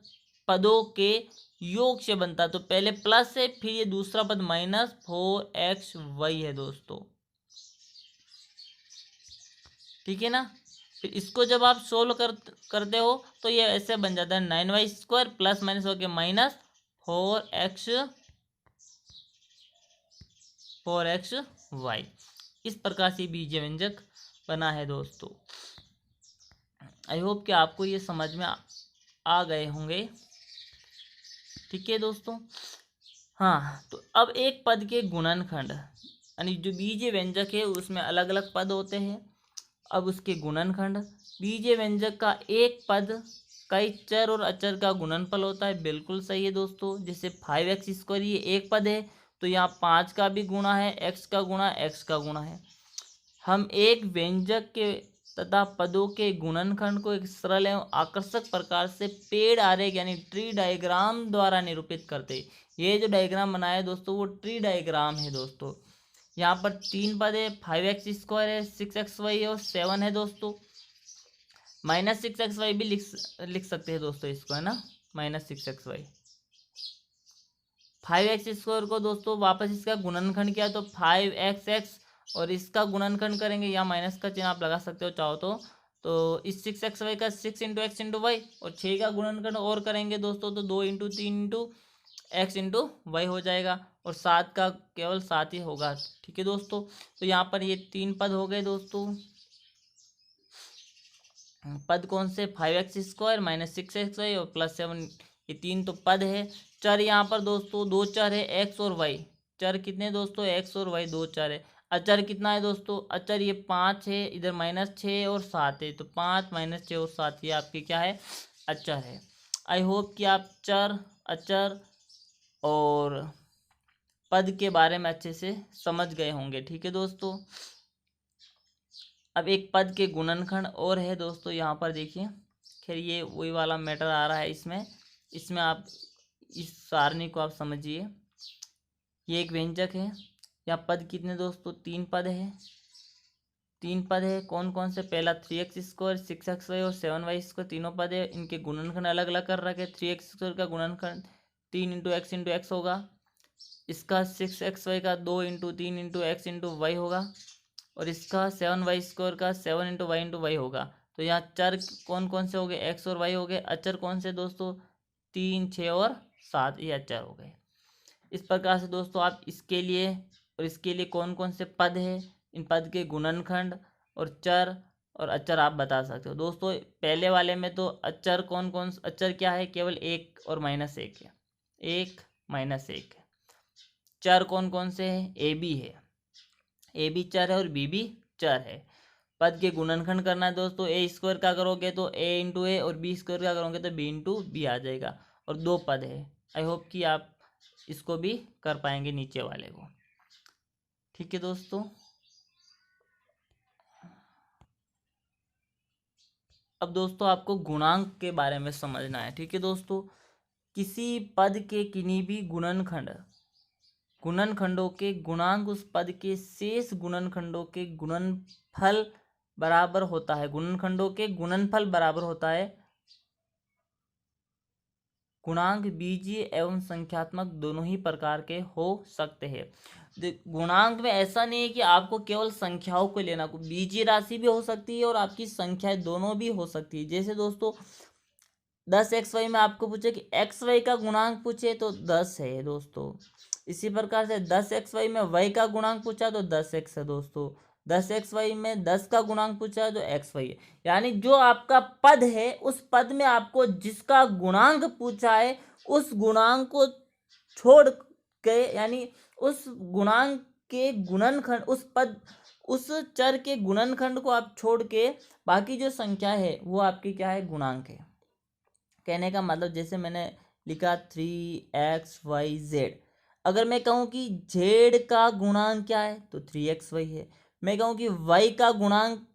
पदों के योग से बनता है। तो पहले प्लस है, फिर ये दूसरा पद -4xy है दोस्तों। ठीक है ना, फिर इसको जब आप सोल्व करते हो तो ये ऐसे बन जाता है 9y² प्लस माइनस होके -4xy। इस प्रकार से बीजीय व्यंजक बना है दोस्तों। आई होप कि आपको ये समझ में आ गए होंगे। ठीक है दोस्तों, हाँ, तो अब एक पद के गुणनखंड। यानी जो बीजीय व्यंजक है उसमें अलग अलग पद होते हैं। अब उसके गुणनखंड, बीजीय व्यंजक का एक पद कई चर और अचर का गुणनफल होता है, बिल्कुल सही है दोस्तों। जैसे 5x² ये एक पद है, तो यहाँ 5 का भी गुणा है, x का गुणा, x का गुणा है। हम एक व्यंजक के तथा पदों के गुणनखंड को एक सरल एवं आकर्षक प्रकार से पेड़ आरेख यानी ट्री डायग्राम द्वारा निरूपित करते हैं। ये जो डायग्राम बनाया है दोस्तों वो ट्री डायग्राम है दोस्तों। यहाँ पर 3 पद है, 5x² है, 6xy है और 7 है दोस्तों। -6xy भी लिख सकते हैं दोस्तों इसको, है ना, -6xy। 5x² को दोस्तों वापस इसका गुणनखंड किया तो 5xx, और इसका गुणनखंड करेंगे, या माइनस का चिन्ह आप लगा सकते हो चाहो तो इस 6xy का 6 × x × y, और 6 का गुणनखंड और करेंगे दोस्तों तो 2 × 3 × x × y हो जाएगा, और 7 का केवल 7 ही होगा। ठीक है दोस्तों, तो यहाँ पर ये 3 पद हो गए दोस्तों। पद कौन से, 5x² -6xy और +7, ये 3 तो पद है। चर यहाँ पर दोस्तों 2 चर है, x और y। चर कितने दोस्तों, x और y 2 चर है। अचर कितना है दोस्तों, अचर ये 5 है, इधर -6 और 7 है, तो 5 -6 और 7 ये आपके क्या है, अचर है। आई होप कि आप चर, अचर और पद के बारे में अच्छे से समझ गए होंगे। ठीक है दोस्तों, अब एक पद के गुणनखंड और है दोस्तों, यहाँ पर देखिए। खैर ये वही वाला मैटर आ रहा है इसमें आप इस सारणी को आप समझिए। ये एक व्यंजक है, यहाँ पद कितने दोस्तों, 3 पद है। 3 पद है, कौन कौन से, पहला 3x², 6xy और 7y², तीनों पद है। इनके गुणनखंड अलग अलग कर रखे। 3x² का गुणनखंड 3 × x × x होगा, इसका 6xy का 2 × 3 × x × y होगा, और इसका 7y² का 7 × y × y होगा। तो यहाँ चर कौन कौन से हो गए, x और y हो गए। अचर कौन से दोस्तों, 3, 6 और 7, ये अचर हो गए। इस प्रकार से दोस्तों आप इसके लिए और इसके लिए कौन कौन से पद है, इन पद के गुणनखंड और चर और अचर आप बता सकते हो दोस्तों। पहले वाले में तो अचर कौन कौन, अचर क्या है, केवल 1 और -1 है, 1 -1 है। चर कौन कौन से है, ए बी है, ए बी चर है और बी भी चर है। पद के गुणनखंड करना है दोस्तों, a² का करोगे तो a × a, और b² का करोगे तो b × b आ जाएगा, और 2 पद है। आई होप कि आप इसको भी कर पाएंगे नीचे वाले को। ठीक है दोस्तों, अब दोस्तों आपको गुणांक के बारे में समझना है। ठीक है दोस्तों, किसी पद के किन्हीं भी गुणनखंडों के गुणांक उस पद के शेष गुणनखंडों के गुणनफल बराबर होता है। गुणनखंडों के गुणनफल बराबर होता है। गुणांक बीजीय एवं संख्यात्मक दोनों ही प्रकार के हो सकते हैं। गुणांक में ऐसा नहीं है कि आपको केवल संख्याओं को लेना, बीजीय राशि भी हो सकती है और आपकी संख्याएं दोनों भी हो सकती है। जैसे दोस्तों 10xy में आपको पूछे कि xy का गुणांक पूछे तो 10 है दोस्तों। इसी प्रकार से 10xy में y का गुणांक पूछा तो 10x है दोस्तों। 10xy में 10 का गुणांक पूछा है तो xy है। यानी जो आपका पद है उस पद में आपको जिसका गुणांक पूछा है उस गुणांक को छोड़ के, यानी उस गुणांक के गुणनखंड, उस चर के गुणनखंड को आप छोड़ के बाकी जो संख्या है वो आपकी क्या है, गुणांक है। कहने का मतलब जैसे मैंने लिखा 3xyz, अगर मैं कहूँ कि z का गुणांक क्या है तो 3xy है। मैं कहूँ कि y का गुणांक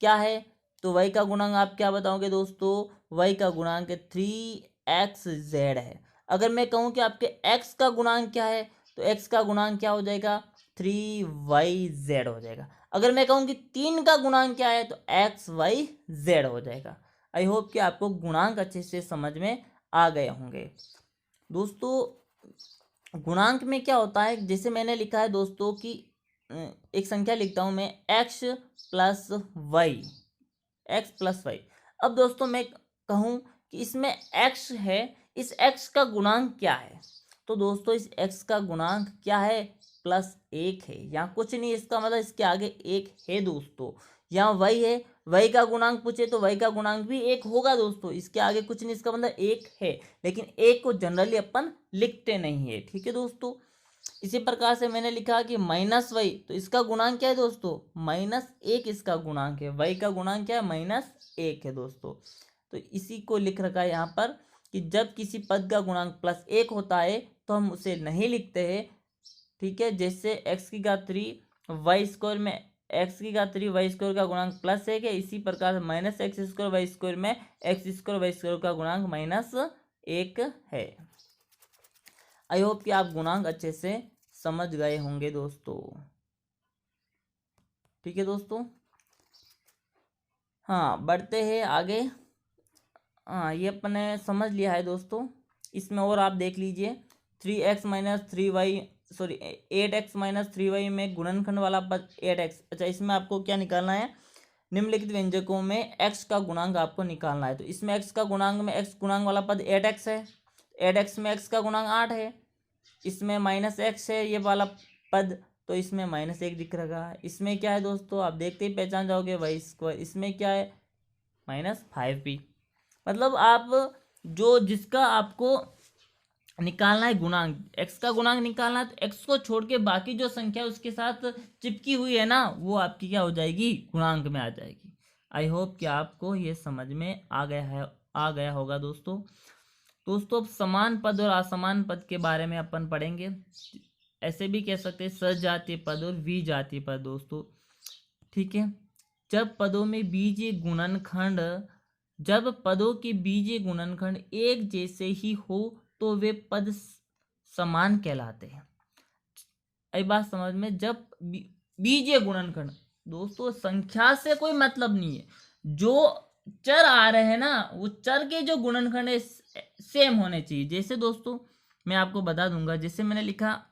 क्या है तो y का गुणांक आप क्या बताओगे दोस्तों, y का गुणांक 3xz है। अगर मैं कहूँ कि आपके x का गुणांक क्या है तो x का गुणांक क्या हो जाएगा, 3yz हो जाएगा। अगर मैं कहूँ कि 3 का गुणांक क्या है तो xyz हो जाएगा। आई होप कि आपको गुणांक अच्छे से समझ में आ गए होंगे दोस्तों। गुणांक में क्या होता है, जैसे मैंने लिखा है दोस्तों कि एक संख्या लिखता हूं मैं x + y। अब दोस्तों मैं कहूं कि इसमें x है, इस x का गुणांक क्या है तो दोस्तों इस x का गुणांक क्या है, +1 है। यहाँ कुछ नहीं, इसका मतलब इसके आगे 1 है दोस्तों। यहाँ y है, y का गुणांक पूछे तो y का गुणांक भी 1 होगा दोस्तों। इसके आगे कुछ नहीं, इसका मतलब 1 है, लेकिन 1 को जनरली अपन लिखते नहीं है। ठीक है दोस्तों, इसी प्रकार से मैंने लिखा कि माइनस वाई, तो इसका गुणांक क्या है दोस्तों, -1 इसका गुणांक है, वाई का गुणांक क्या है, -1 है दोस्तों। तो इसी को लिख रखा है यहाँ पर कि जब किसी पद का गुणांक +1 होता है तो हम उसे नहीं लिखते हैं, ठीक है। जैसे एक्स की घात 3 वाई स्क्वायर में एक्स की घात 3 वाई स्क्वायर का गुणांक +1 है, इसी प्रकार -x² वाई स्क्वायर में x² वाई स्क्वायर का गुणांक -1 है। आई होप कि आप गुणांक अच्छे से समझ गए होंगे दोस्तों, ठीक है दोस्तों। हाँ, बढ़ते हैं आगे। हाँ, ये अपने समझ लिया है दोस्तों। इसमें और आप देख लीजिए 8x-3y में गुणनखंड वाला पद 8x। अच्छा, इसमें आपको क्या निकालना है, निम्नलिखित व्यंजकों में x का गुणांक आपको निकालना है। तो इसमें x का गुणांक में x गुणांक वाला पद 8x है, 8x में x का गुणांक 8 है, इसमें -x है ये वाला पद, तो इसमें -1 दिख रहा है। इसमें क्या है दोस्तों, आप देखते ही पहचान जाओगे वाई स्क्वायर, इसमें क्या है -5p। मतलब आप जो जिसका आपको निकालना है गुणांक, x का गुणांक निकालना है, तो x को छोड़ के बाकी जो संख्या उसके साथ चिपकी हुई है ना, वो आपकी क्या हो जाएगी, गुणांक में आ जाएगी। आई होप कि आपको ये समझ में आ गया होगा दोस्तों। अब समान पद और असमान पद के बारे में अपन पढ़ेंगे। ऐसे भी कह सकते हैं सजातीय पद और विजातीय पद दोस्तों, ठीक है। जब पदों के बीजीय गुणनखंड एक जैसे ही हो तो वे पद समान कहलाते हैं। आई बात समझ में, जब बीजीय गुणनखंड दोस्तों संख्या से कोई मतलब नहीं है, जो चर आ रहे हैं ना वो चर के जो गुणनखंड है सेम होने चाहिए। जैसे दोस्तों मैं आपको बता दूंगा, जैसे मैंने लिखा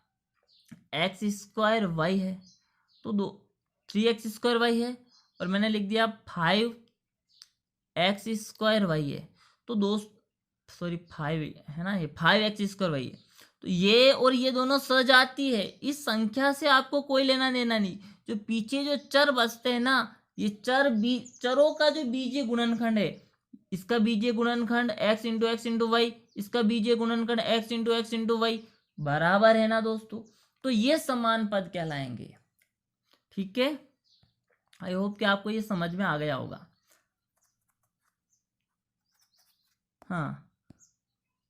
x² y है तो 3x² y है, और मैंने लिख दिया 5x² y है तो 5 है ना, ये 5x² y है। तो ये और ये दोनों सजाती है, इस संख्या से आपको कोई लेना देना नहीं। जो पीछे जो चर बचते हैं ना, ये चरों का जो बीजीय गुणनखंड है, इसका बीजीय गुणनखंड x × x × y, इसका बीजीय गुणनखंड x × x × y बराबर है ना दोस्तों, तो ये समान पद कहलाएंगे, ठीक है। आई होप कि आपको ये समझ में आ गया होगा। हाँ,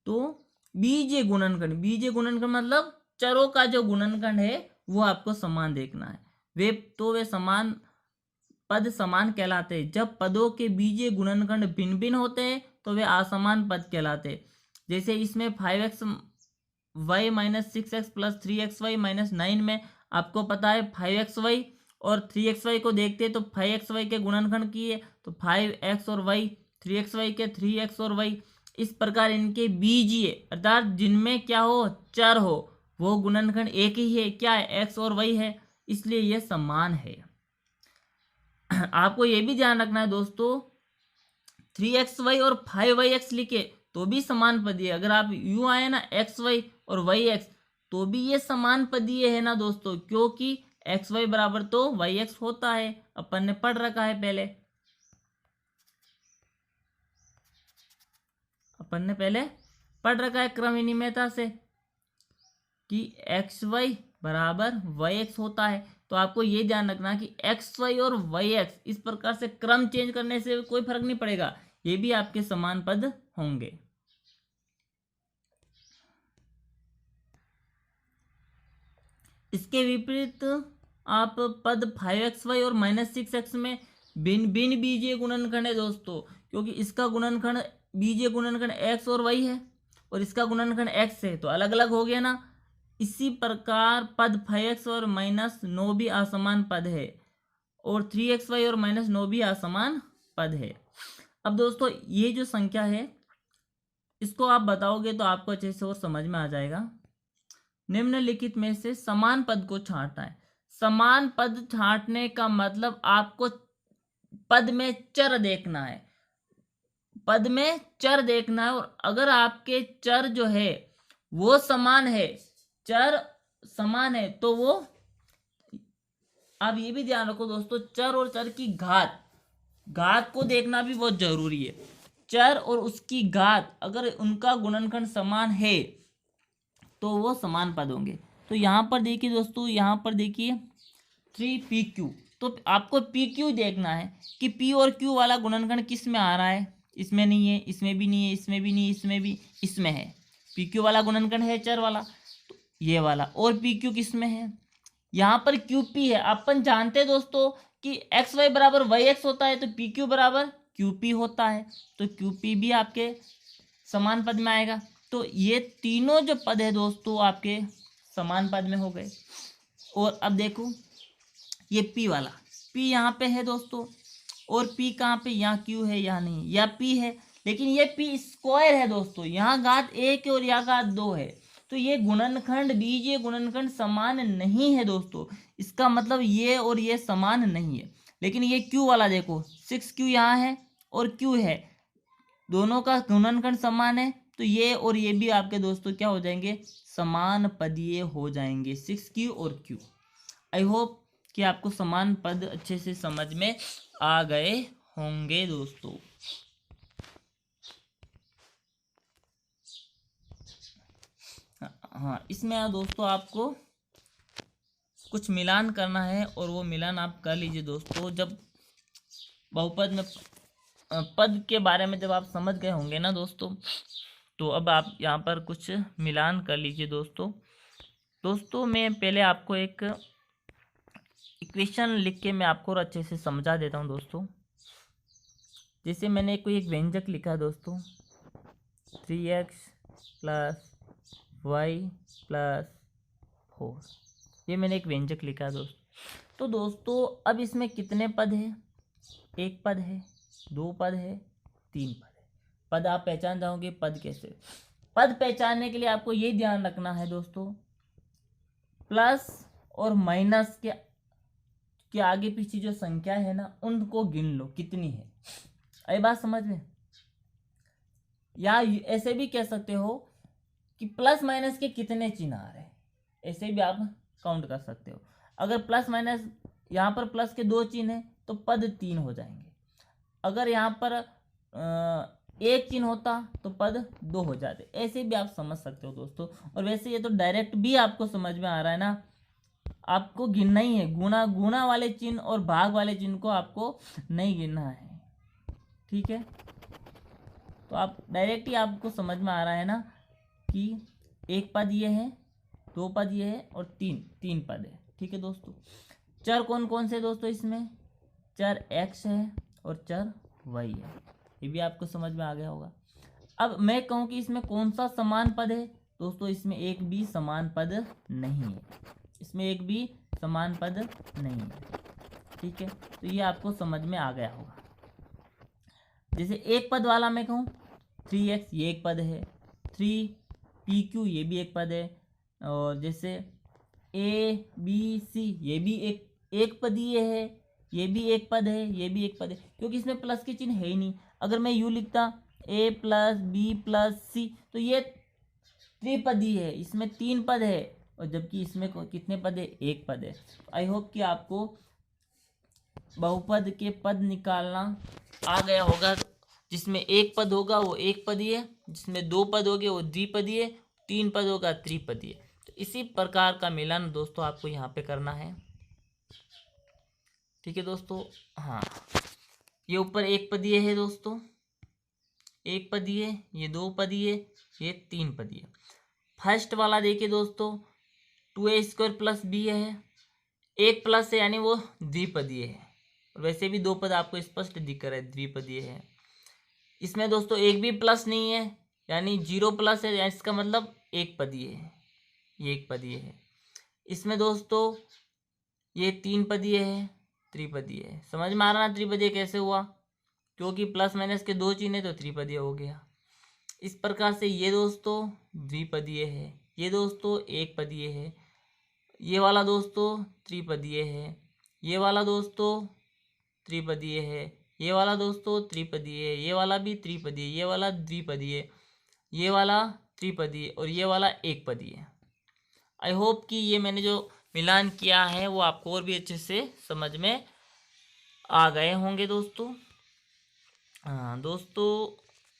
तो बीजीय गुणनखंड मतलब चरों का जो गुणनखंड है वो आपको समान देखना है। वे समान पद समान कहलाते हैं। जब पदों के बीजीय गुणनखंड भिन्न भिन्न होते हैं तो वे असमान पद कहलाते हैं। जैसे इसमें 5x y - 6x + 3xy - 9 में आपको पता है 5xy और 3xy को देखते हैं तो 5xy के गुणनखंड की है तो 5x और y, 3xy के 3x और y। इस प्रकार इनके बीजीय अर्थात जिनमें क्या हो, चर हो, वो गुणनखंड एक ही है, क्या है, x और y है, इसलिए ये समान है। आपको ये भी ध्यान रखना है दोस्तों, 3xy और 5yx लिखे तो भी समान पदीय, अगर आप यूं आए ना xy और yx तो भी ये समान पदीय है ना दोस्तों, क्योंकि xy बराबर तो yx होता है, अपन ने पढ़ रखा है पहले, अपन ने पहले पढ़ रखा है क्रम विनिमयता से कि xy बराबर yx होता है। तो आपको ये ध्यान रखना कि xy और yx इस प्रकार से क्रम चेंज करने से कोई फर्क नहीं पड़ेगा, ये भी आपके समान पद होंगे। इसके विपरीत आप पद 5xy और -6x में भिन्न भिन्न बीजीय गुणनखंड है दोस्तों, क्योंकि इसका गुणनखंड बीजीय गुणनखंड x और y है और इसका गुणनखंड x है, तो अलग अलग हो गया ना। इसी प्रकार पद 5x और -9 भी असमान पद है और 3xy और -9 भी असमान पद है। अब दोस्तों ये जो संख्या है इसको आप बताओगे तो आपको अच्छे से और समझ में आ जाएगा। निम्नलिखित में से समान पद को छांटना है। समान पद छांटने का मतलब आपको पद में चर देखना है, पद में चर देखना है, और अगर आपके चर जो है वो समान है, चर समान है, तो वो आप ये भी ध्यान रखो दोस्तों, चर और चर की घात को देखना भी बहुत जरूरी है। चर और उसकी घात अगर उनका गुणनखंड समान है तो वो समान पद होंगे। तो यहाँ पर देखिए दोस्तों, यहाँ पर देखिए 3PQ। तो आपको PQ देखना है कि P और Q वाला गुणनखंड किस में आ रहा है। इसमें नहीं है, इसमें भी नहीं है, इसमें भी नहीं है, इसमें भी, इसमें है। PQ वाला गुणनखंड है चर वाला, तो ये वाला। और PQ किस में है, यहाँ पर QP है। अपन जानते हैं दोस्तों कि XY बराबर YX होता है, तो PQ बराबर QP होता है, तो QP भी आपके समान पद में आएगा। तो ये तीनों जो पद है दोस्तों आपके समान पद में हो गए। और अब देखो ये P वाला, P यहाँ पे है दोस्तों, और P कहाँ पे, यहाँ Q है, यहाँ नहीं, या P है, लेकिन ये P स्क्वायर है दोस्तों, यहाँ घात 1 और यहाँ घात 2 है। तो ये गुणनखंड, बीजीय गुणनखंड समान नहीं है दोस्तों। इसका मतलब ये और ये समान नहीं है। लेकिन ये Q वाला देखो, 6Q यहाँ है और Q है, दोनों का गुणनखंड समान है, तो ये और ये भी आपके दोस्तों क्या हो जाएंगे, समान पदीय हो जाएंगे, 6Q और Q। आई होप कि आपको समान पद अच्छे से समझ में आ गए होंगे दोस्तों। हाँ, इसमें दोस्तों आपको कुछ मिलान करना है, और वो मिलान आप कर लीजिए दोस्तों। जब बहुपद में पद के बारे में जब आप समझ गए होंगे ना दोस्तों, तो अब आप यहाँ पर कुछ मिलान कर लीजिए दोस्तों। मैं पहले आपको एक इक्वेशन लिख के मैं आपको और अच्छे से समझा देता हूँ दोस्तों। जैसे मैंने कोई एक व्यंजक लिखा है दोस्तों, 3x + y + 4, ये मैंने एक व्यंजक लिखा है दोस्तों। तो दोस्तों अब इसमें कितने पद हैं, 1 पद है, 2 पद है, 3 पद है। पद आप पहचान जाओगे, पद कैसे, पद पहचानने के लिए आपको ये ध्यान रखना है दोस्तों, प्लस और माइनस के आगे पीछे जो संख्या है ना, उनको गिन लो कितनी है। आई बात समझ में, या ऐसे भी कह सकते हो कि प्लस माइनस के कितने चिन्ह आ रहे हैं, ऐसे भी आप काउंट कर सकते हो। अगर प्लस माइनस, यहाँ पर प्लस के 2 चिन्ह है तो पद 3 हो जाएंगे। अगर यहाँ पर 1 चिन्ह होता तो पद 2 हो जाते। ऐसे भी आप समझ सकते हो दोस्तों। और वैसे ये तो डायरेक्ट भी आपको समझ में आ रहा है ना, आपको गिनना ही है, गुणा वाले चिन्ह और भाग वाले चिन्ह को आपको नहीं गिनना है, ठीक है। तो आप डायरेक्ट ही आपको समझ में आ रहा है ना कि 1 पद ये है, 2 पद ये है और 3 पद है, ठीक है दोस्तों। चर कौन कौन से दोस्तों, इसमें चर x है और चर y है, ये भी आपको समझ में आ गया होगा। अब मैं कहूँ कि इसमें कौन सा समान पद है दोस्तों, इसमें एक भी समान पद नहीं है, इसमें एक भी समान पद नहीं है, ठीक है। तो ये आपको समझ में आ गया होगा। जैसे 1 पद वाला मैं कहूँ 3x, ये एक पद है, 3PQ ये भी एक पद है, और जैसे ABC ये भी एक पदीय है, ये भी एक पद है, ये भी एक पद है, क्योंकि इसमें प्लस के चिन्ह है ही नहीं। अगर मैं यूँ लिखता A + B + C, तो ये त्रिपदी है, इसमें 3 पद है, और जबकि इसमें कितने पद है, 1 पद है। आई होप कि आपको बहुपद के पद निकालना आ गया होगा। जिसमें 1 पद होगा वो एक पदीय, जिसमें 2 पद होंगे वो द्विपदीय, 3 पद होगा त्रिपदीय। तो इसी प्रकार का मिलान दोस्तों आपको यहाँ पे करना है, ठीक है दोस्तों। हाँ, ये ऊपर 1 पदीय है दोस्तों, 1 पदीय, ये 2 पदीय, ये 3 पदीय। फर्स्ट वाला देखिए दोस्तों, 2a² + b है, 1 प्लस है यानी वो द्विपदीय है। और वैसे भी 2 पद आपको स्पष्ट दिख रहा है, द्विपदीय है। इसमें दोस्तों एक भी प्लस नहीं है, यानी 0 प्लस है, इसका मतलब 1 पदीय है, ये 1 पदीय है। इसमें दोस्तों ये 3 पदीय है, त्रिपदीय है। समझ में आ रहा ना त्रिपदीय कैसे हुआ, क्योंकि प्लस माइनस के 2 चिन्ह है तो त्रिपदीय हो गया। इस प्रकार से ये दोस्तों द्विपदीय है, ये दोस्तों 1 पदीय है, ये वाला दोस्तों त्रिपदीय है, ये वाला दोस्तों त्रिपदीय है, ये वाला दोस्तों त्रिपदीय है, ये वाला भी त्रिपदीय, ये वाला द्विपदीय, ये वाला त्रिपदीय, और ये वाला 1 पदीय। आई होप कि ये मैंने जो मिलान किया है वो आपको और भी अच्छे से समझ में आ गए होंगे दोस्तों। हाँ दोस्तों,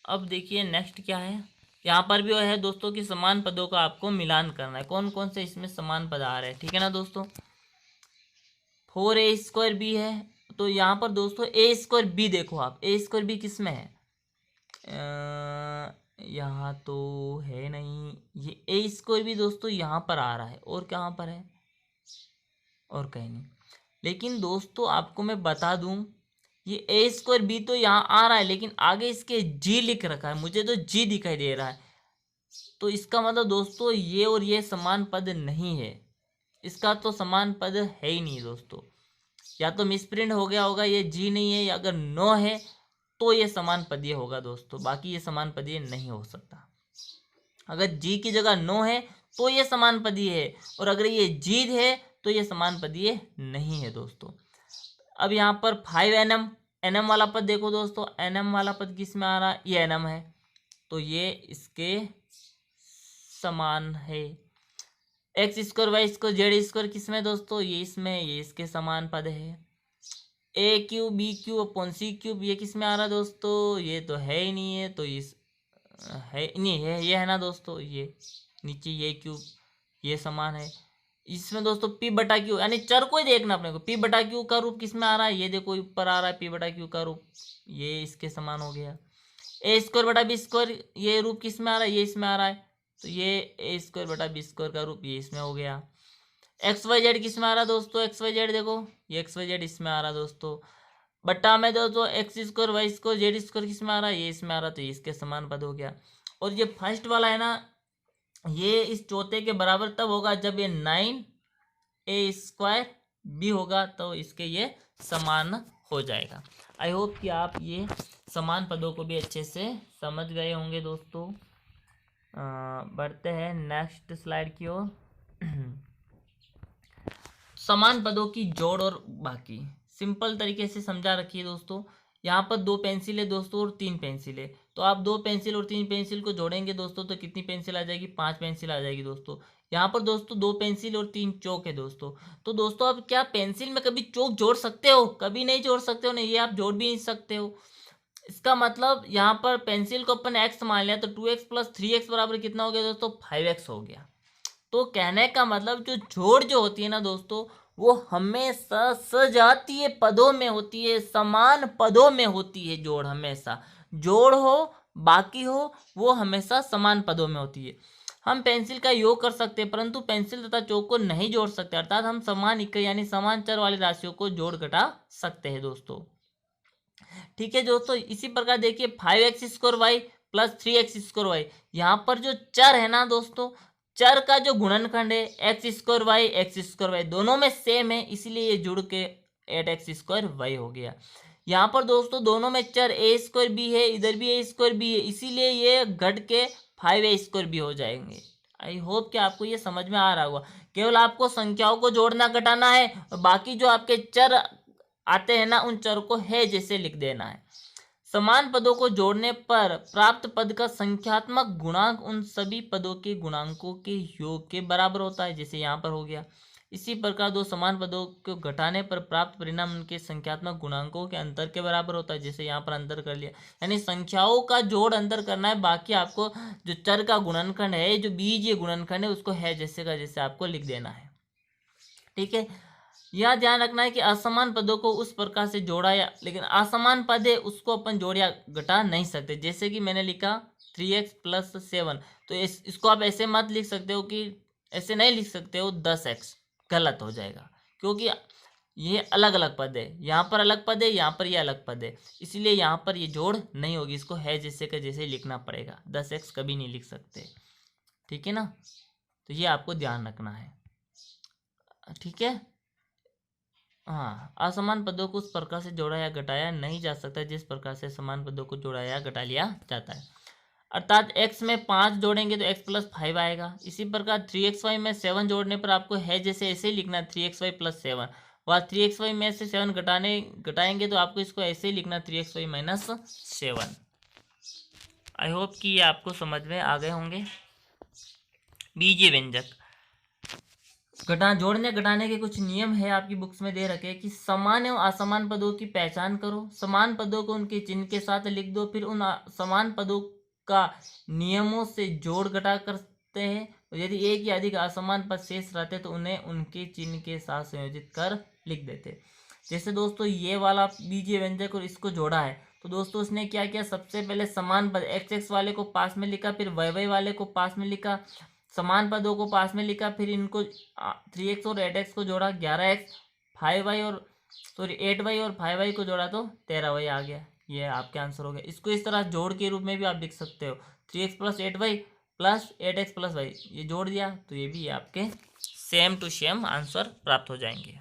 अब देखिए नेक्स्ट क्या है, यहाँ पर भी वो है दोस्तों कि समान पदों का आपको मिलान करना है, कौन कौन से इसमें समान पद आ रहे हैं, ठीक है ना दोस्तों। 4a² b है, तो यहाँ पर दोस्तों a² b देखो आप, a² b किस में है, यहाँ तो है नहीं, ये a² b दोस्तों यहाँ पर आ रहा है, और कहाँ पर है, और कहीं नहीं। लेकिन दोस्तों आपको मैं बता दूं, ये a² b तो यहाँ आ रहा है, लेकिन आगे इसके g लिख रखा है, मुझे तो g दिखाई दे रहा है, तो इसका मतलब दोस्तों ये और ये समान पद नहीं है, इसका तो समान पद है ही नहीं दोस्तों, या तो मिसप्रिंट हो गया होगा, ये जी नहीं है, या अगर नो है तो ये समान पदीय होगा दोस्तों, बाकी ये समान पदीय नहीं हो सकता। अगर जी की जगह नो है तो ये समान पदीय है, और अगर ये जी है तो ये समान पदीय नहीं है दोस्तों। अब यहाँ पर 5nm, nm वाला पद देखो दोस्तों, nm वाला पद किस में आ रहा है, ये nm है, तो ये इसके समान है। x² y² z² किस में दोस्तों, ये इसमें, ये इसके समान पद है। a³ b³ ये किस में आ रहा है दोस्तों, ये तो है ही नहीं है, तो इस है नहीं है, ये है ना दोस्तों, ये नीचे ये क्यूब, ये समान है। इसमें दोस्तों p/q यानी चर को ही देखना अपने को, p/q का रूप किस में आ रहा है, ये देखो ऊपर आ रहा है p/q का रूप, ये इसके समान हो गया। a²/b² ये रूप किस में आ रहा है, ये इसमें आ रहा है, तो ये a²/b² का रूप ये इसमें हो गया। XYZ किस में आ रहा है दोस्तों, XYZ देखो, ये XYZ इसमें आ रहा है दोस्तों, बट्टा में दोस्तों x² y² z² किस में आ रहा है, ये इसमें आ रहा है, तो ये इसके समान पद हो गया। और ये फर्स्ट वाला है ना, ये इस चौथे के बराबर तब होगा जब ये 9a² b होगा, तो इसके ये समान हो जाएगा। आई होप कि आप ये समान पदों को भी अच्छे से समझ गए होंगे दोस्तों। बढ़ते हैं नेक्स्ट स्लाइड की ओर। समान पदों की जोड़ और बाकी सिंपल तरीके से समझा रखिए दोस्तों। यहाँ पर 2 पेंसिल है दोस्तों और 3 पेंसिल है, तो आप 2 पेंसिल और 3 पेंसिल को जोड़ेंगे दोस्तों, तो कितनी पेंसिल आ जाएगी, 5 पेंसिल आ जाएगी दोस्तों। यहाँ पर दोस्तों 2 पेंसिल और 3 चौक है दोस्तों, तो दोस्तों आप क्या पेंसिल में कभी चौक जोड़ सकते हो, कभी नहीं जोड़ सकते हो, नहीं ये आप जोड़ भी नहीं सकते हो। इसका मतलब यहाँ पर पेंसिल को अपन x मान लिया, तो 2x + 3x बराबर कितना हो गया दोस्तों, 5x हो गया। तो कहने का मतलब जो जोड़ जो होती है ना दोस्तों, वो हमेशा सजातीय पदों में होती है, समान पदों में होती है जोड़, हमेशा जोड़ हो बाकी हो वो हमेशा समान पदों में होती है। हम पेंसिल का योग कर सकते हैं, परंतु पेंसिल तथा चौक को नहीं जोड़ सकते, अर्थात हम समान इकाई यानी समान चर वाली राशियों को जोड़ घटा सकते हैं दोस्तों। ठीक है दोस्तों, इसी प्रकार देखिए 5x² y + 3x² y, यहाँ पर जो चर है ना दोस्तों, चर का जो गुणनखंड है x² y दोनों में सेम है, इसीलिए ये जुड़ के 8x² y हो गया। यहाँ पर दोस्तों दोनों में चर a² b है, इधर भी a² b है, इसीलिए ये घट के 5a² b हो जाएंगे। आई होप कि आपको ये समझ में आ रहा होगा। केवल आपको संख्याओं को जोड़ना घटाना है, बाकी जो आपके चर आते हैं ना उन चर को है जैसे लिख देना है। समान पदों को जोड़ने पर प्राप्त पद का संख्यात्मक गुणांक उन सभी पदों के गुणांकों के योग के बराबर होता है, जैसे यहाँ पर हो गया। इसी प्रकार 2 समान पदों को घटाने पर प्राप्त परिणाम उनके संख्यात्मक गुणांकों के अंतर के बराबर होता है, जैसे यहाँ पर अंतर कर लिया। यानी संख्याओं का जोड़ अंतर करना है, बाकी आपको जो चर का गुणनखंड है, जो बीजीय गुणनखंड है, उसको है जैसे का जैसे आपको लिख देना है। ठीक है, यह ध्यान रखना है कि असमान पदों को उस प्रकार से जोड़ा या, लेकिन असमान पद है उसको अपन जोड़ या घटा नहीं सकते। जैसे कि मैंने लिखा 3x + 7, तो इसको आप ऐसे मत लिख सकते हो कि, ऐसे नहीं लिख सकते हो 10x, गलत हो जाएगा, क्योंकि ये अलग अलग पद है, यहाँ पर अलग पद है, यहाँ पर ये अलग पद है, इसलिए यहाँ पर ये जोड़ नहीं होगी, इसको है जैसे का जैसे लिखना पड़ेगा, 10x कभी नहीं लिख सकते। ठीक है ना, तो ये आपको ध्यान रखना है। ठीक है, हाँ, असमान पदों को उस प्रकार से जोड़ा या घटाया नहीं जा सकता जिस प्रकार से समान पदों को जोड़ा या घटा लिया जाता है। अर्थात x में 5 जोड़ेंगे तो x + 5 आएगा। इसी प्रकार 3xy में 7 जोड़ने पर आपको है जैसे ऐसे ही लिखना है 3xy + 7, और 3xy में से 7 घटाएंगे तो आपको इसको ऐसे ही लिखना 3xy - 7। आई होप कि ये आपको समझ में आ गए होंगे। बीजीय व्यंजक जोड़ने घटाने के कुछ नियम है, आपकी बुक्स में दे रखे कि समान एवं असमान पदों की पहचान करो, समान पदों को उनके चिन्ह के साथ लिख दो, फिर उन समान पदों का नियमों से जोड़ घटा करते हैं, और यदि एक या अधिक असमान पद शेष रहते तो उन्हें उनके चिन्ह के साथ संयोजित कर लिख देते। जैसे दोस्तों ये वाला बीजीय व्यंजक और इसको जोड़ा है, तो दोस्तों उसने क्या किया, सबसे पहले समान पद एक्स एक्स वाले को पास में लिखा, फिर वाई वाई वाले को पास में लिखा, समान पदों को पास में लिखा, फिर इनको 3x और 8x को जोड़ा, 11x, 5y और सॉरी 8y और 5y को जोड़ा तो 13y आ गया। ये आपके आंसर हो गया। इसको इस तरह जोड़ के रूप में भी आप लिख सकते हो, 3x plus 8y plus 8x plus Y, ये जोड़ दिया तो ये भी आपके सेम टू सेम आंसर प्राप्त हो जाएंगे।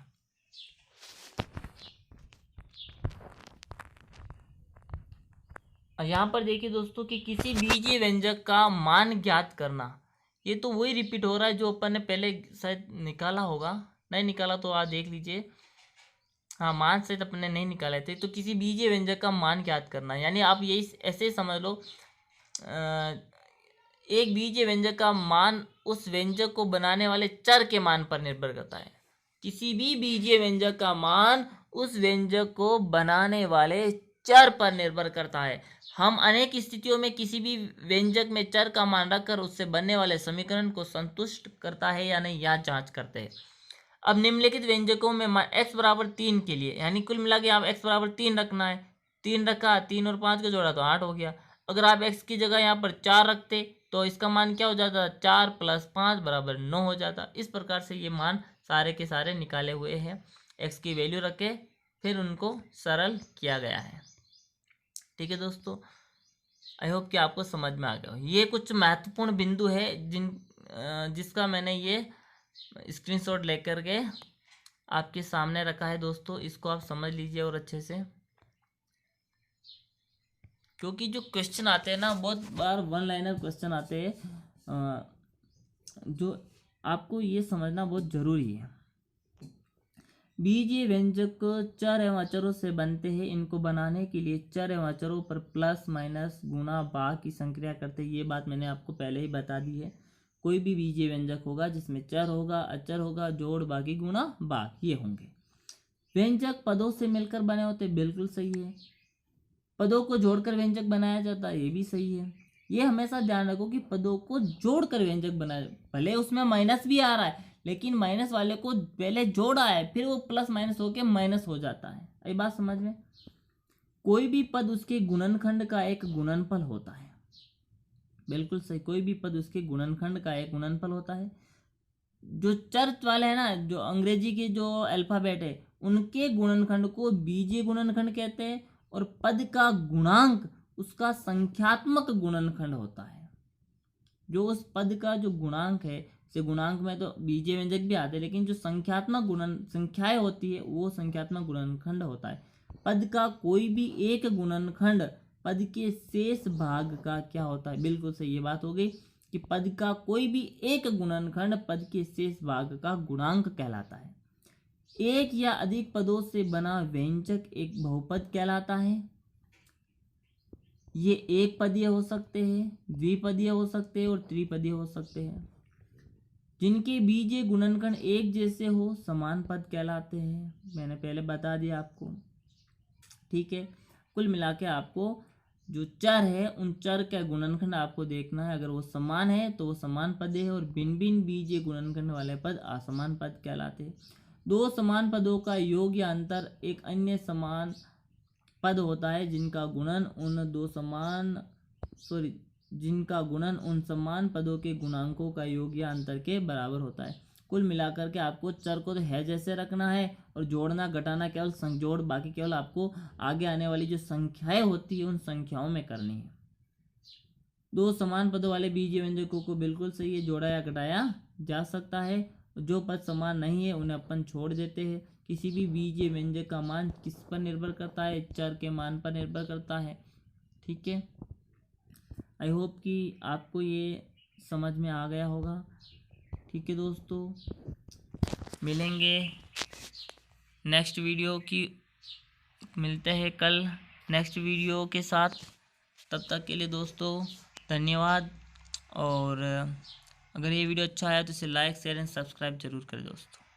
यहाँ पर देखिए दोस्तों कि किसी बीजीय व्यंजक का मान ज्ञात करना, ये तो वही रिपीट हो रहा है जो अपन ने पहले शायद निकाला होगा, नहीं निकाला तो आप देख लीजिए। हाँ, मान शायद अपन ने नहीं निकाले थे। तो किसी बीजीय व्यंजक का मान ज्ञात करना, यानी आप यही ऐसे समझ लो, एक बीजीय व्यंजक का मान उस व्यंजक को बनाने वाले चर के मान पर निर्भर करता है। किसी भी बीजीय व्यंजक का मान उस व्यंजक को बनाने वाले चर पर निर्भर करता है। हम अनेक स्थितियों में किसी भी व्यंजक में चर का मान रखकर उससे बनने वाले समीकरण को संतुष्ट करता है या नहीं, यह जांच करते हैं। अब निम्नलिखित व्यंजकों में x बराबर 3 के लिए, यानी कुल मिला के आप x बराबर 3 रखना है, 3 रखा, 3 और 5 को जोड़ा तो 8 हो गया। अगर आप x की जगह यहाँ पर 4 रखते तो इसका मान क्या हो जाता, 4 प्लस 5 बराबर 9 हो जाता। इस प्रकार से ये मान सारे के सारे निकाले हुए हैं, x की वैल्यू रखे फिर उनको सरल किया गया है। ठीक है दोस्तों, आई होप कि आपको समझ में आ गया हो। ये कुछ महत्वपूर्ण बिंदु है जिसका मैंने ये स्क्रीनशॉट लेकर के आपके सामने रखा है दोस्तों, इसको आप समझ लीजिए और अच्छे से, क्योंकि जो क्वेश्चन आते हैं ना, बहुत बार वन लाइनर क्वेश्चन आते हैं, जो आपको ये समझना बहुत जरूरी है। बीजीय व्यंजक चर एवं अचरों से बनते हैं। इनको बनाने के लिए चर एवं अचरों पर प्लस माइनस गुणा भाग की संक्रिया करते हैं। ये बात मैंने आपको पहले ही बता दी है। कोई भी बीजीय व्यंजक होगा जिसमें चर होगा, अचर होगा, जोड़ बाकी गुणा भाग, ये होंगे। व्यंजक पदों से मिलकर बने होते, बिल्कुल सही है। पदों को जोड़कर व्यंजक बनाया जाता है, ये भी सही है। ये हमेशा ध्यान रखो कि पदों को जोड़कर व्यंजक बनाया, भले उसमें माइनस भी आ रहा है लेकिन माइनस वाले को पहले जोड़ा है, फिर वो प्लस माइनस होके माइनस हो जाता है। ये बात समझ में। कोई भी पद उसके गुणनखंड का एक गुणनफल होता है, बिल्कुल सही। कोई भी पद उसके गुणनखंड का एक गुणनफल होता है। जो चर वाले है ना, जो अंग्रेजी के जो अल्फाबेट है, उनके गुणनखंड को बीजीय गुणनखंड कहते हैं, और पद का गुणांक उसका संख्यात्मक गुणनखंड होता है। जो उस पद का जो गुणांक है, से गुणांक में तो बीजीय व्यंजक भी आते हैं, लेकिन जो संख्यात्मक संख्याएं होती है वो संख्यात्मक गुणनखंड होता है। पद का कोई भी एक गुणनखंड पद के शेष भाग का क्या होता है, बिल्कुल सही। ये बात हो गई कि पद का कोई भी एक गुणनखंड पद के शेष भाग का गुणांक कहलाता है। एक या अधिक पदों से बना व्यंजक एक बहुपद कहलाता है। ये एक पदीय हो सकते हैं, द्विपदीय हो सकते हैं और त्रिपदीय हो सकते हैं। जिनके बीजीय गुणनखंड एक जैसे हो समान पद कहलाते हैं। मैंने पहले बता दिया आपको। ठीक है, कुल मिला के आपको जो चर है उन चर का गुणनखंड आपको देखना है। अगर वो समान है तो वो समान पद है, और भिन्न भिन्न बीजीय गुणनखंड वाले पद असमान पद कहलाते हैं। दो समान पदों का योग या अंतर एक अन्य समान पद होता है जिनका गुणन उन समान पदों के गुणांकों का योग या अंतर के बराबर होता है। कुल मिलाकर के आपको चर को तो है जैसे रखना है, और जोड़ना घटाना केवल संजोड़, बाकी केवल आपको आगे आने वाली जो संख्याएं होती है उन संख्याओं में करनी है। दो समान पदों वाले बीजीय व्यंजकों को बिल्कुल सही है, जोड़ा या घटाया जा सकता है। जो पद समान नहीं है उन्हें अपन छोड़ देते हैं। किसी भी बीजीय व्यंजक का मान किस पर निर्भर करता है, चर के मान पर निर्भर करता है। ठीक है, आई होप कि आपको ये समझ में आ गया होगा। ठीक है दोस्तों, मिलेंगे नेक्स्ट वीडियो की, मिलते हैं कल नेक्स्ट वीडियो के साथ। तब तक के लिए दोस्तों धन्यवाद, और अगर ये वीडियो अच्छा आया तो इसे लाइक शेयर एंड सब्सक्राइब जरूर करें दोस्तों।